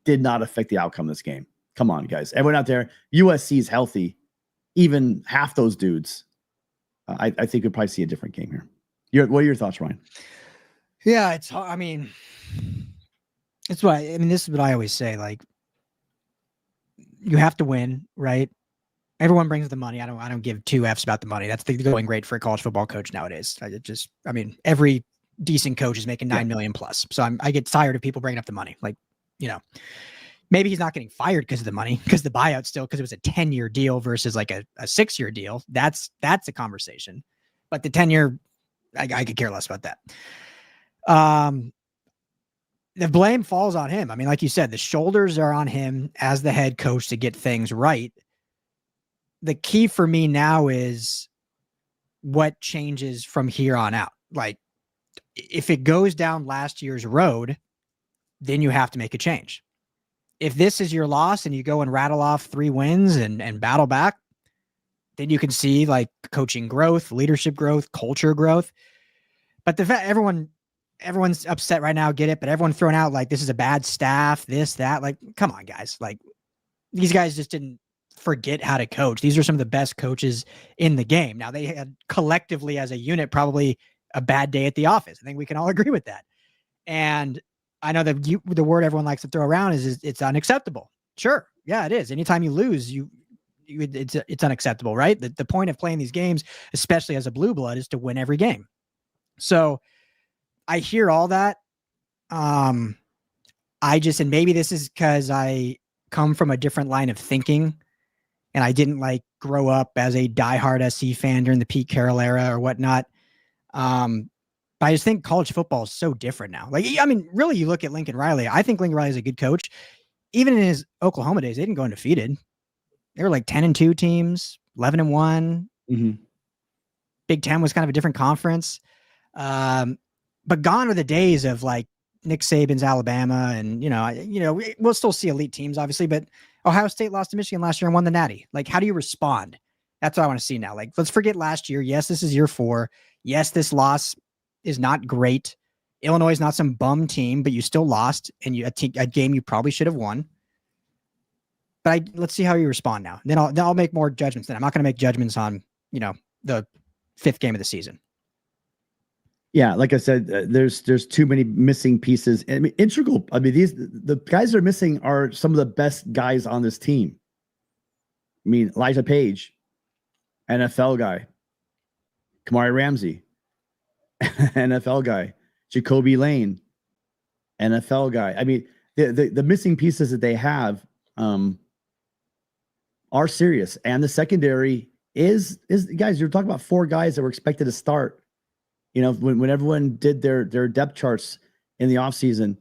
affect the outcome of this game. Come on, guys, everyone out there, USC is healthy. Even half those dudes, I think we'll probably see a different game here. What are your thoughts, Ryan? Yeah, it's hard. I mean, it's what this is what I always say. Like, you have to win, right? Everyone brings the money. I don't give 2 Fs about the money. That's the going rate for a college football coach nowadays. Every decent coach is making $9 million plus. So I get tired of people bringing up the money. Like, maybe he's not getting fired because of the money, because the buyout still, because it was a 10-year deal versus like a 6-year deal. That's a conversation. But the 10-year, I could care less about that. The blame falls on him. Like you said, the shoulders are on him as the head coach to get things right. The key for me now is what changes from here on out. Like, if it goes down last year's road, then you have to make a change. If this is your loss and you go and rattle off 3 wins and battle back, then you can see like coaching growth, leadership growth, culture growth. But the fact everyone's upset right now, get it, but everyone throwing out like this is a bad staff, this, that. Like, come on, guys. Like, these guys just didn't forget how to coach. These are some of the best coaches in the game. Now, they had collectively as a unit probably a bad day at the office. I think we can all agree with that. And I know that the word everyone likes to throw around is it's unacceptable. Sure. Yeah, it is. Anytime you lose, it's unacceptable, right? The point of playing these games, especially as a blue blood, is to win every game. So I hear all that. And maybe this is because I come from a different line of thinking and I didn't like grow up as a diehard SC fan during the Pete Carroll era or whatnot. But I just think college football is so different now. Like, really, you look at Lincoln Riley. I think Lincoln Riley is a good coach. Even in his Oklahoma days, they didn't go undefeated. They were like 10-2 teams, 11-1. Mm-hmm. Big Ten was kind of a different conference. But gone are the days of like Nick Saban's Alabama, and we'll still see elite teams, obviously. But Ohio State lost to Michigan last year and won the Natty. Like, how do you respond? That's what I want to see now. Like, let's forget last year. Yes, this is year 4. Yes, this loss is not great. Illinois is not some bum team, but you still lost, and a game you probably should have won. But let's see how you respond now. Then I'll make more judgments. Then I'm not going to make judgments on the 5th game of the season. Yeah, like I said, there's too many missing pieces. Integral. The guys that are missing are some of the best guys on this team. Elijah Page, NFL guy. Kamari Ramsey, NFL guy. Jacoby Lane, NFL guy. The missing pieces that they have are serious. And the secondary is guys, you're talking about 4 guys that were expected to start. When everyone did their depth charts in the offseason,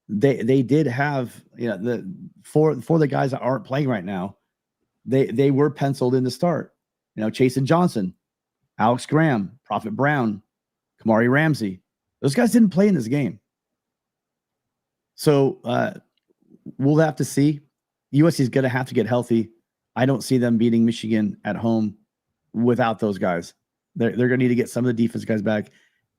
they did have, the for the guys that aren't playing right now, they were penciled in to start. Chasen Johnson, Alex Graham, Prophet Brown, Kamari Ramsey. Those guys didn't play in this game. So we'll have to see. USC is going to have to get healthy. I don't see them beating Michigan at home without those guys. They're going to need to get some of the defense guys back,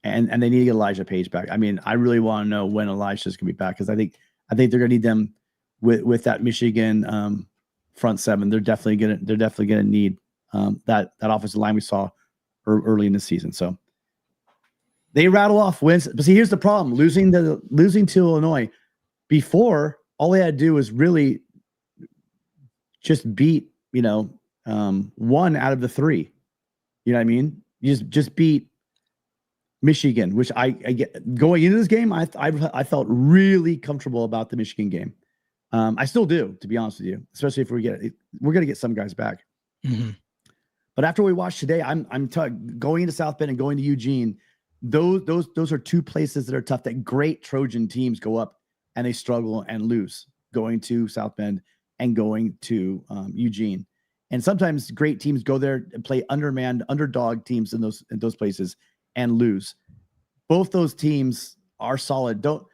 and they need to get Elijah Page back. I mean, I really want to know when Elijah's going to be back, because I think they're going to need them with that Michigan front seven. They're definitely going to need that offensive line we saw early in the season. So they rattle off wins, but see, here's the problem: losing to Illinois. Before, all they had to do was really just beat, one out of the three. You know what I mean? You just beat Michigan, which I get going into this game. I felt really comfortable about the Michigan game. I still do, to be honest with you, especially if we're going to get some guys back. Mm-hmm. But after we watched today, I'm going into South Bend and going to Eugene. Those are two places that are tough, that great Trojan teams go up and they struggle and lose, going to South Bend and going to Eugene. And sometimes great teams go there and play undermanned, underdog teams in those places and lose. Both those teams are solid. Don't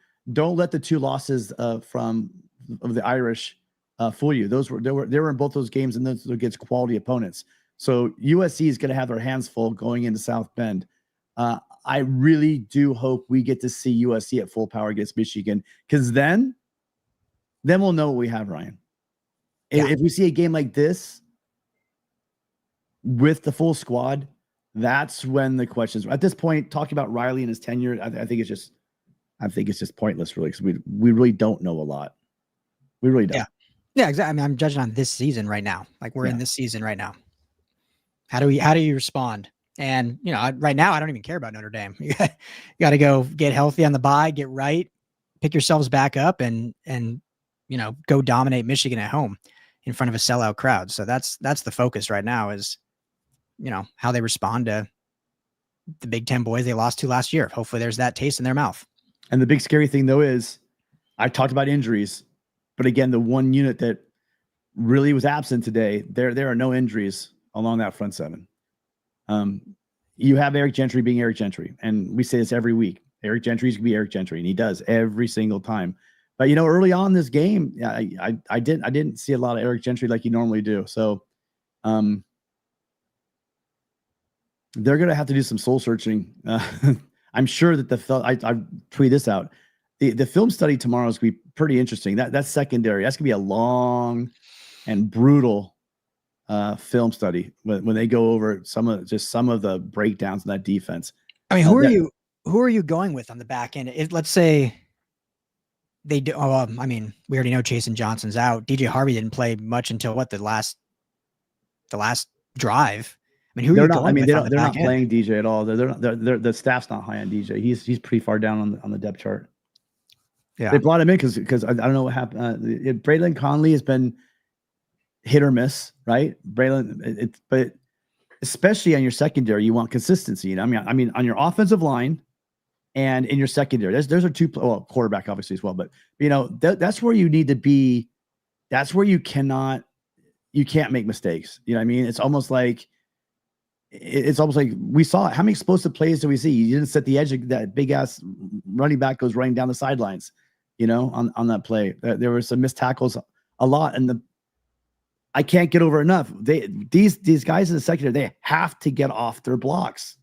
let the two losses of the Irish fool you. They were in both those games, and those against quality opponents. So USC is going to have their hands full going into South Bend. I really do hope we get to see USC at full power against Michigan, because then we'll know what we have, Ryan. Yeah. If we see a game like this with the full squad, that's when the questions. At this point, talking about Riley and his tenure, I think it's just pointless, really, because we really don't know a lot. We really don't. Yeah, exactly. I mean, I'm judging on this season right now. Like, we're in this season right now. How do you respond? And, right now, I don't even care about Notre Dame. You got to go get healthy on the bye, get right, pick yourselves back up, and go dominate Michigan at home in front of a sellout crowd. So that's the focus right now, is, how they respond to the Big Ten boys they lost to last year. Hopefully there's that taste in their mouth. And the big scary thing, though, is I talked about injuries, but again, the one unit that really was absent today, there are no injuries along that front seven. You have Eric Gentry being Eric Gentry, and we say this every week. Eric Gentry's gonna be Eric Gentry, and he does every single time. But early on in this game, I didn't see a lot of Eric Gentry like you normally do. So, they're gonna have to do some soul searching. I'm sure that I tweet this out. The film study tomorrow is gonna be pretty interesting. That's secondary. That's gonna be a long and brutal film study when they go over some of the breakdowns in that defense. I mean, who are you going with on the back end? Let's say they do. I mean, we already know Chasen Johnson's out. DJ Harvey didn't play much until the last drive. I mean, they're not playing DJ at all. They're the staff's not high on DJ. He's pretty far down on the depth chart. Yeah, they brought him in because I don't know what happened. Braylon Conley has been hit or miss, right? Braylon, but especially on your secondary, you want consistency. I mean, on your offensive line and in your secondary, those are two. Quarterback obviously as well, but that's where you need to be. That's where you can't make mistakes. You know what I mean? It's almost like we saw it. How many explosive plays do we see? You didn't set the edge of that big ass running back goes running down the sidelines, on that play. There were some missed tackles a lot, and I can't get over enough. These guys in the secondary, they have to get off their blocks.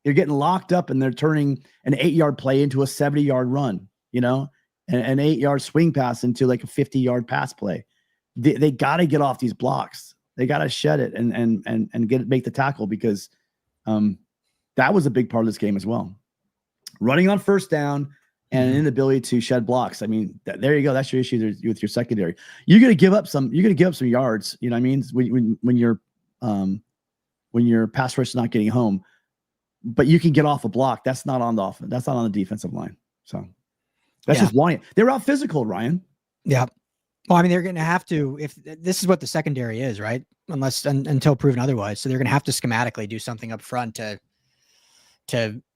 They're getting locked up, and they're turning an 8-yard play into a 70-yard run, an 8-yard swing pass into like a 50-yard pass play. They got to get off these blocks. They got to shed it and make the tackle, because that was a big part of this game as well. Running on first down and an inability to shed blocks. I mean, there you go. That's your issue with your secondary. You're going to give up some yards. You know what I mean? When your pass rush is not getting home, but you can get off a block. That's not on the defensive line. So that's just one. They're out physical, Ryan. Yeah. Well, I mean, they're going to have to, if this is what the secondary is, right? Until proven otherwise. So they're going to have to schematically do something up front to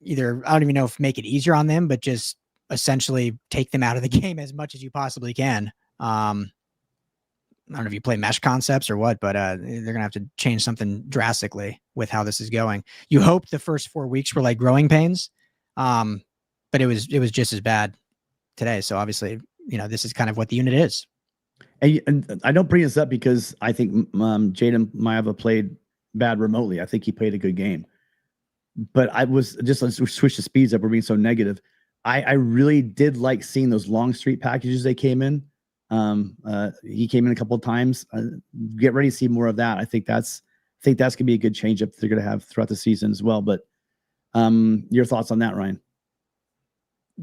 either, I don't even know if make it easier on them, but just essentially take them out of the game as much as you possibly can. I don't know if you play mesh concepts or what, but they're going to have to change something drastically with how this is going. You hope the first 4 weeks were like growing pains, but it was just as bad today. So obviously, this is kind of what the unit is. And I don't bring this up because I think Jaden Maeva played bad remotely. I think he played a good game. But I was just, let's switch the speeds up. We're being so negative. I really did like seeing those long street packages they came in. He came in a couple of times. Get ready to see more of that. I think that's gonna be a good change up they're gonna have throughout the season as well. But your thoughts on that, Ryan?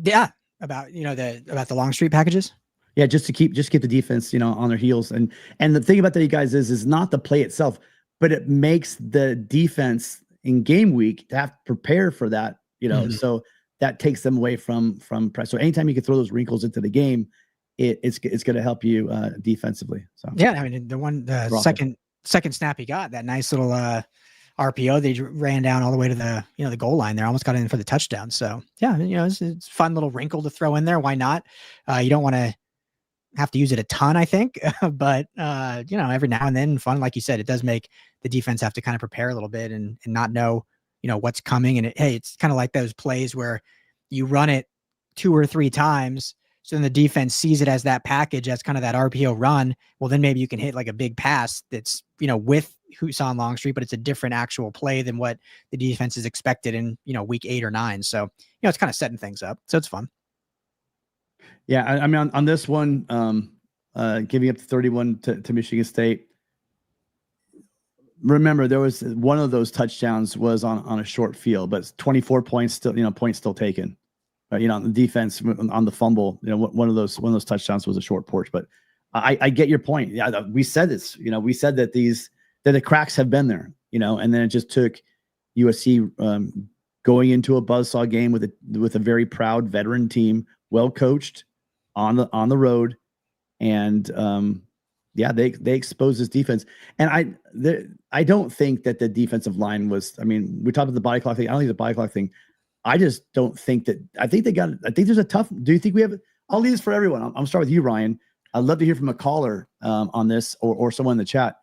Yeah, about the long street packages. Yeah, just get the defense, on their heels. And the thing about that, you guys, is not the play itself, but it makes the defense in game week to have to prepare for that, so that takes them away from press. So anytime you can throw those wrinkles into the game, it's going to help you defensively. So yeah, I mean the second snap he got, that nice little RPO, they ran down all the way to the goal line there, almost got in for the touchdown. So yeah, it's a fun little wrinkle to throw in there. Why not? You don't want to have to use it a ton, I think, but every now and then, fun. Like you said, it does make the defense have to kind of prepare a little bit and not know, what's coming. And it's kind of like those plays where you run it 2 or 3 times. So then the defense sees it as that package, as kind of that RPO run. Well, then maybe you can hit like a big pass that's, with Husan Longstreet, but it's a different actual play than what the defense is expected in, week 8 or 9. So, it's kind of setting things up. So it's fun. Yeah. I mean, on this one, giving up 31 to Michigan State. Remember, there was one of those touchdowns was on a short field, but 24 points still, points still taken. On the defense, on the fumble, one of those touchdowns was a short porch. But I get your point. Yeah, we said this. We said that the cracks have been there. And then it just took USC going into a buzzsaw game with a very proud veteran team, well coached on the road, and they exposed this defense. And I don't think that the defensive line was. I mean, we talked about the body clock thing. I don't think the body clock thing. I just don't think that. I think there's a tough. Do you think we have? I'll leave this for everyone. I'm start with you, Ryan. I'd love to hear from a caller on this or someone in the chat.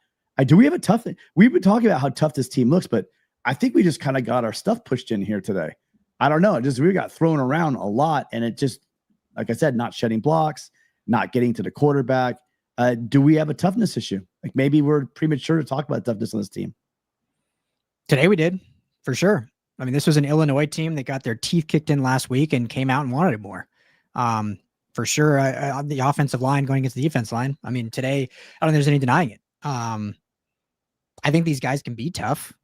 Do we have a tough thing? We've been talking about how tough this team looks, but I think we just kind of got our stuff pushed in here today. I don't know. We got thrown around a lot, and it just, like I said, not shedding blocks, not getting to the quarterback. Do we have a toughness issue? Like maybe we're premature to talk about toughness on this team. Today we did, for sure. I mean, this was an Illinois team that got their teeth kicked in last week and came out and wanted it more. For sure, on the offensive line going against the defense line. I mean, today, I don't think there's any denying it. I think these guys can be tough.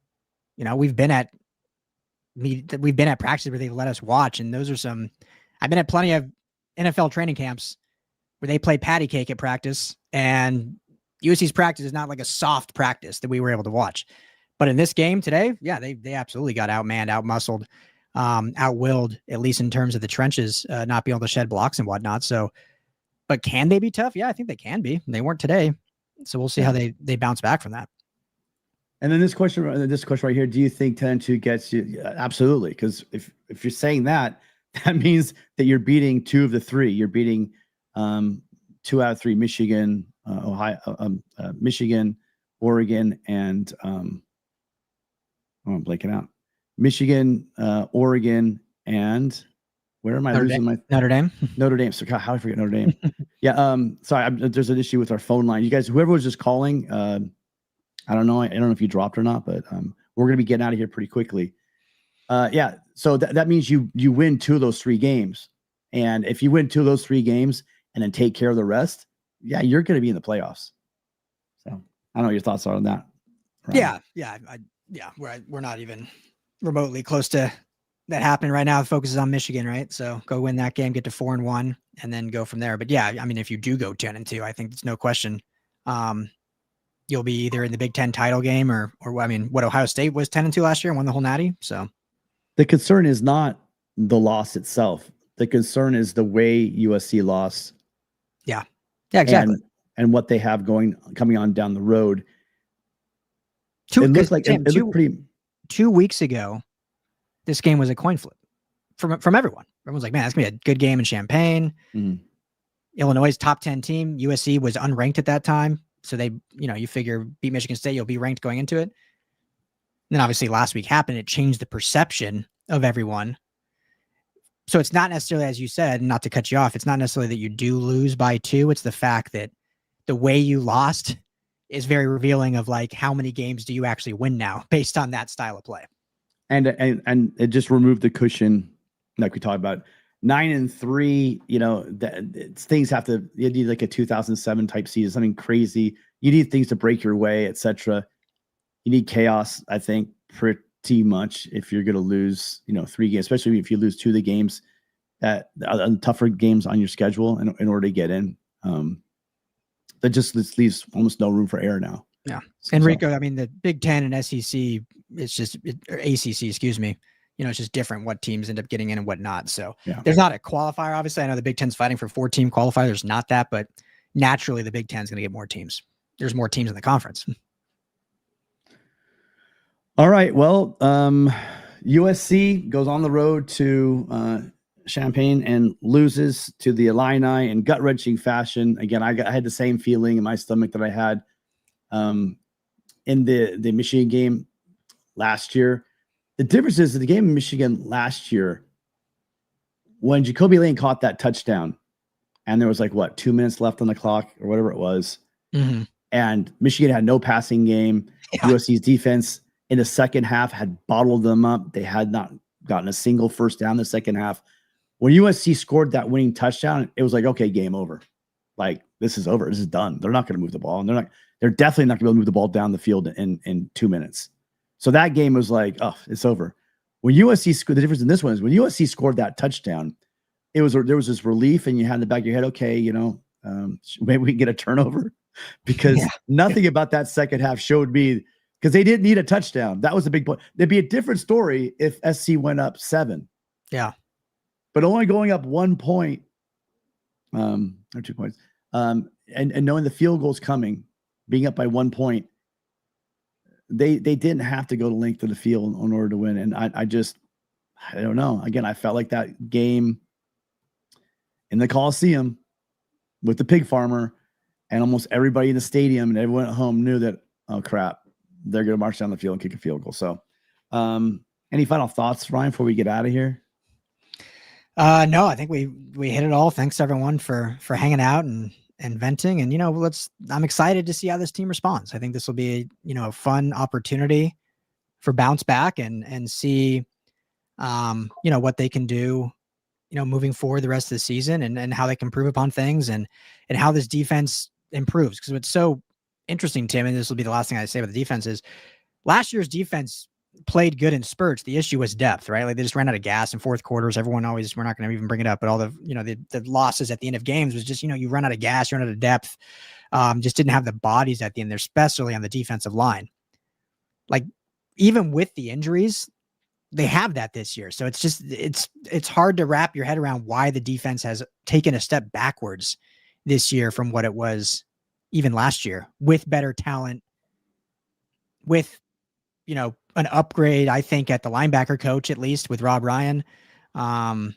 We've been at practices where they let us watch, and those are some. I've been at plenty of NFL training camps where they play patty cake at practice, and USC's practice is not like a soft practice that we were able to watch. But in this game today, yeah, they absolutely got outmanned, outmuscled, outwilled, at least in terms of the trenches, not being able to shed blocks and whatnot. So, but can they be tough? Yeah, I think they can be. They weren't today. So we'll see how they bounce back from that. And then this question right here, do you think 10-2 gets you? Absolutely. Because if you're saying that means that you're beating 2 of the 3. You're beating 2 out of 3, Michigan, Michigan, Oregon, and I'm blanking out. Michigan, Oregon, and where am I losing my Notre Dame? Notre Dame. So how do I forget Notre Dame? Yeah. Sorry. There's an issue with our phone line. You guys, whoever was just calling, I don't know. I don't know if you dropped or not, but we're going to be getting out of here pretty quickly. Yeah. So that means you win 2 of those 3 games. And if you win 2 of those 3 games and then take care of the rest, yeah, you're going to be in the playoffs. So I don't know what your thoughts are on that. Right? Yeah. We're not even remotely close to that happening right now. The focus is on Michigan, right? So go win that game, get to 4-1, and then go from there. But yeah, I mean, if you do go 10-2, I think it's no question. You'll be either in the Big Ten title game or I mean, what Ohio State was 10-2 last year and won the whole natty. So the concern is not the loss itself. The concern is the way USC lost. Yeah, exactly. And what they have coming on down the road. It looked pretty. 2 weeks ago, this game was a coin flip. from everyone. Everyone's like, man, that's gonna be a good game in Champaign. Mm-hmm. Illinois' top 10 team. USC was unranked at that time. So they, you figure beat Michigan State, you'll be ranked going into it. And then obviously last week happened. It changed the perception of everyone. So it's not necessarily, as you said, not to cut you off, it's not necessarily that you do lose by 2. It's the fact that the way you lost is very revealing of like how many games do you actually win now based on that style of play. And it just removed the cushion, like we talked about. 9-3, things have to. You need like a 2007 type season, something crazy. You need things to break your way, etc. You need chaos, I think, pretty much if you're going to lose, 3 games, especially if you lose 2 of the games that tougher games on your schedule in order to get in. That just leaves almost no room for error now. Yeah, Enrico. I mean, the Big Ten and SEC, it's just or ACC, excuse me. It's just different what teams end up getting in and what not. So there's not a qualifier. Obviously, I know the Big Ten's fighting for 4-team qualifier. There's not that, but naturally the Big Ten's going to get more teams. There's more teams in the conference. All right. Well, USC goes on the road to Champaign and loses to the Illini in gut-wrenching fashion. Again, I had the same feeling in my stomach that I had in the Michigan game last year. The difference is in the game in Michigan last year, when Jacoby Lane caught that touchdown, and there was 2 minutes left on the clock or whatever it was, and Michigan had no passing game. USC's defense in the second half had bottled them up. They had not gotten a single first down in the second half. When USC scored that winning touchdown, it was like, okay, game over. This is over. This is done. They're not going to move the ball, and they're definitely not going to be able to move the ball down the field in 2 minutes. So that game was like, oh, it's over. When USC scored, the difference in this one is when USC scored that touchdown, there was this relief, and you had in the back of your head, okay, maybe we can get a turnover, because nothing about that second half showed me, because they didn't need a touchdown. That was the big point. There'd be a different story if SC went up 7. Yeah, but only going up 1 point, or 2 points, and knowing the field goal's coming, being up by 1 point. They didn't have to go to length of the field in order to win. And I don't know. Again, I felt like that game in the Coliseum with the pig farmer and almost everybody in the stadium and everyone at home knew that, oh crap, they're going to march down the field and kick a field goal. So any final thoughts, Ryan, before we get out of here? No, I think we hit it all. Thanks everyone for hanging out and venting, and I'm excited to see how this team responds. I think this will be a fun opportunity for bounce back and see what they can do moving forward the rest of the season, and how they can improve upon things, and how this defense improves. Because what's so interesting, Tim, and this will be the last thing I say about the defense, is last year's defense played good in spurts. The issue was depth, right? Like they just ran out of gas in fourth quarters. Everyone always, we're not going to even bring it up, but all the, the losses at the end of games was just, you run out of gas, you run out of depth. Just didn't have the bodies at the end there, especially on the defensive line. Like even with the injuries, they have that this year. So it's just, it's hard to wrap your head around why the defense has taken a step backwards this year from what it was even last year, with better talent, with, an upgrade, I think, at the linebacker coach, at least with Rob Ryan. So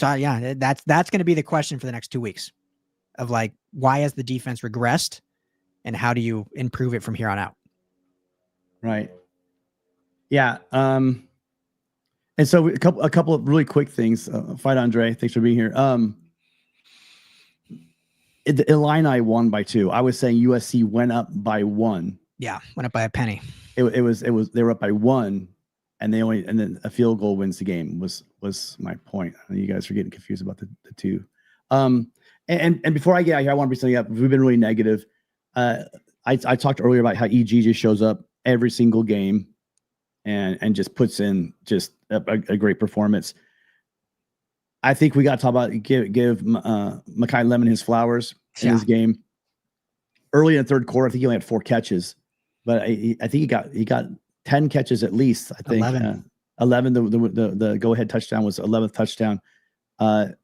yeah, that's going to be the question for the next 2 weeks of why has the defense regressed and how do you improve it from here on out? Right. Yeah. And so a couple of really quick things. Fight Andre, thanks for being here. The Illini won by 2. I was saying USC went up by 1. Yeah, went up by a penny. It was they were up by 1, and then a field goal wins the game was my point. I know you guys are getting confused about the 2. And before I get out here, I want to bring something up. We've been really negative. I talked earlier about how EG just shows up every single game and just puts in just a great performance. I think we got to talk about give Makai Lemon his flowers in his game. Early in the third quarter, I think he only had 4 catches, but I think he got 10 catches at least. I think 11. The go ahead touchdown was 11th touchdown. I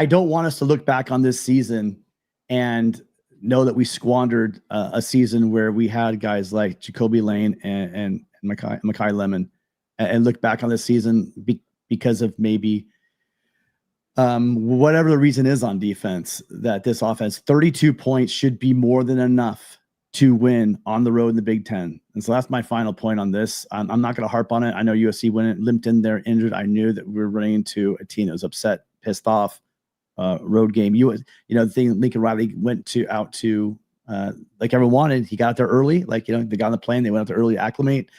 don't want us to look back on this season and know that we squandered a season where we had guys like Jacoby Lane and Makai Lemon and look back on this season because of maybe whatever the reason is on defense, that this offense, 32 points should be more than enough to win on the road in the Big Ten. And so that's my final point on this. I'm not going to harp on it. I know USC went limped in there injured. I knew that we were running into a team that was upset, pissed off. Road game. The thing Lincoln Riley went out to like everyone wanted. He got there early, they got on the plane. They went out there early to acclimate.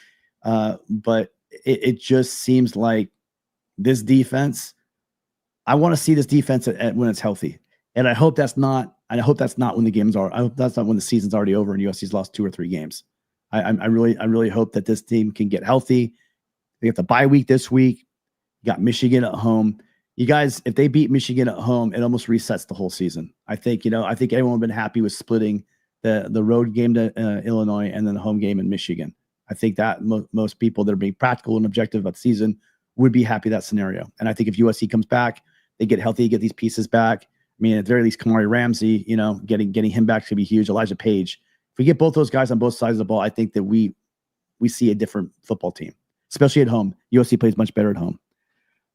But it just seems like this defense. I want to see this defense when it's healthy, and I hope that's not. And I hope that's not when the games are. I hope that's not when the season's already over and USC's lost 2 or 3 games. I really hope that this team can get healthy. They get the bye week this week. You got Michigan at home. You guys, if they beat Michigan at home, it almost resets the whole season. I think everyone would have been happy with splitting the road game to Illinois and then the home game in Michigan. I think that most people that are being practical and objective about the season would be happy with that scenario. And I think if USC comes back, they get healthy, get these pieces back. I mean, at the very least, Kamari Ramsey, getting him back should be huge. Elijah Page. If we get both those guys on both sides of the ball, I think that we see a different football team, especially at home. USC plays much better at home.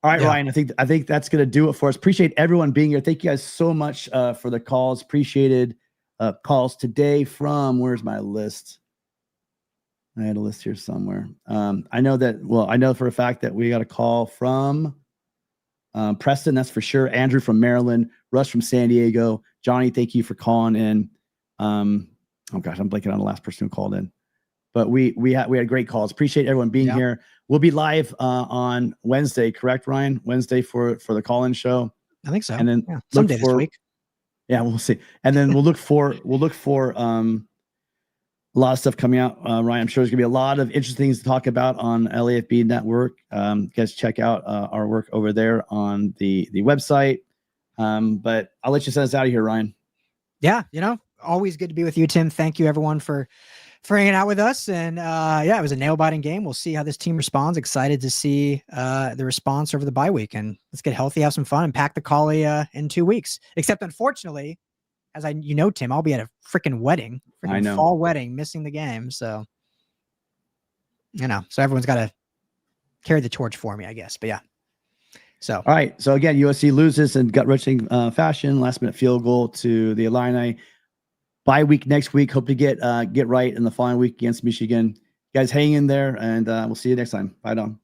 All right, yeah. Ryan, I think that's going to do it for us. Appreciate everyone being here. Thank you guys so much for the calls. Appreciated calls today from, where's my list? I had a list here somewhere. I know for a fact that we got a call from Preston, that's for sure. Andrew from Maryland, Russ from San Diego. Johnny, thank you for calling in. Oh gosh, I'm blanking on the last person who called in. But we had great calls. Appreciate everyone being here. We'll be live on Wednesday, correct, Ryan? Wednesday for the call-in show. I think so. And then someday this week. Yeah, we'll see. And then we'll look for a lot of stuff coming out. Ryan, I'm sure there's gonna be a lot of interesting things to talk about on LAFB Network. Guys, check out our work over there on the website. But I'll let you send us out of here, Ryan. Yeah, always good to be with you, Tim. Thank you, everyone, for hanging out with us. And it was a nail-biting game. We'll see how this team responds. Excited to see the response over the bye week. And let's get healthy, have some fun, and pack the collie in 2 weeks. Except, unfortunately, as Tim, I'll be at a freaking wedding, fall wedding, missing the game. So, so everyone's got to carry the torch for me, I guess. But yeah. So, all right. So again, USC loses in gut-wrenching fashion, last-minute field goal to the Illini. Bye week next week. Hope to get right in the following week against Michigan. You guys hang in there, and we'll see you next time. Bye, Dom.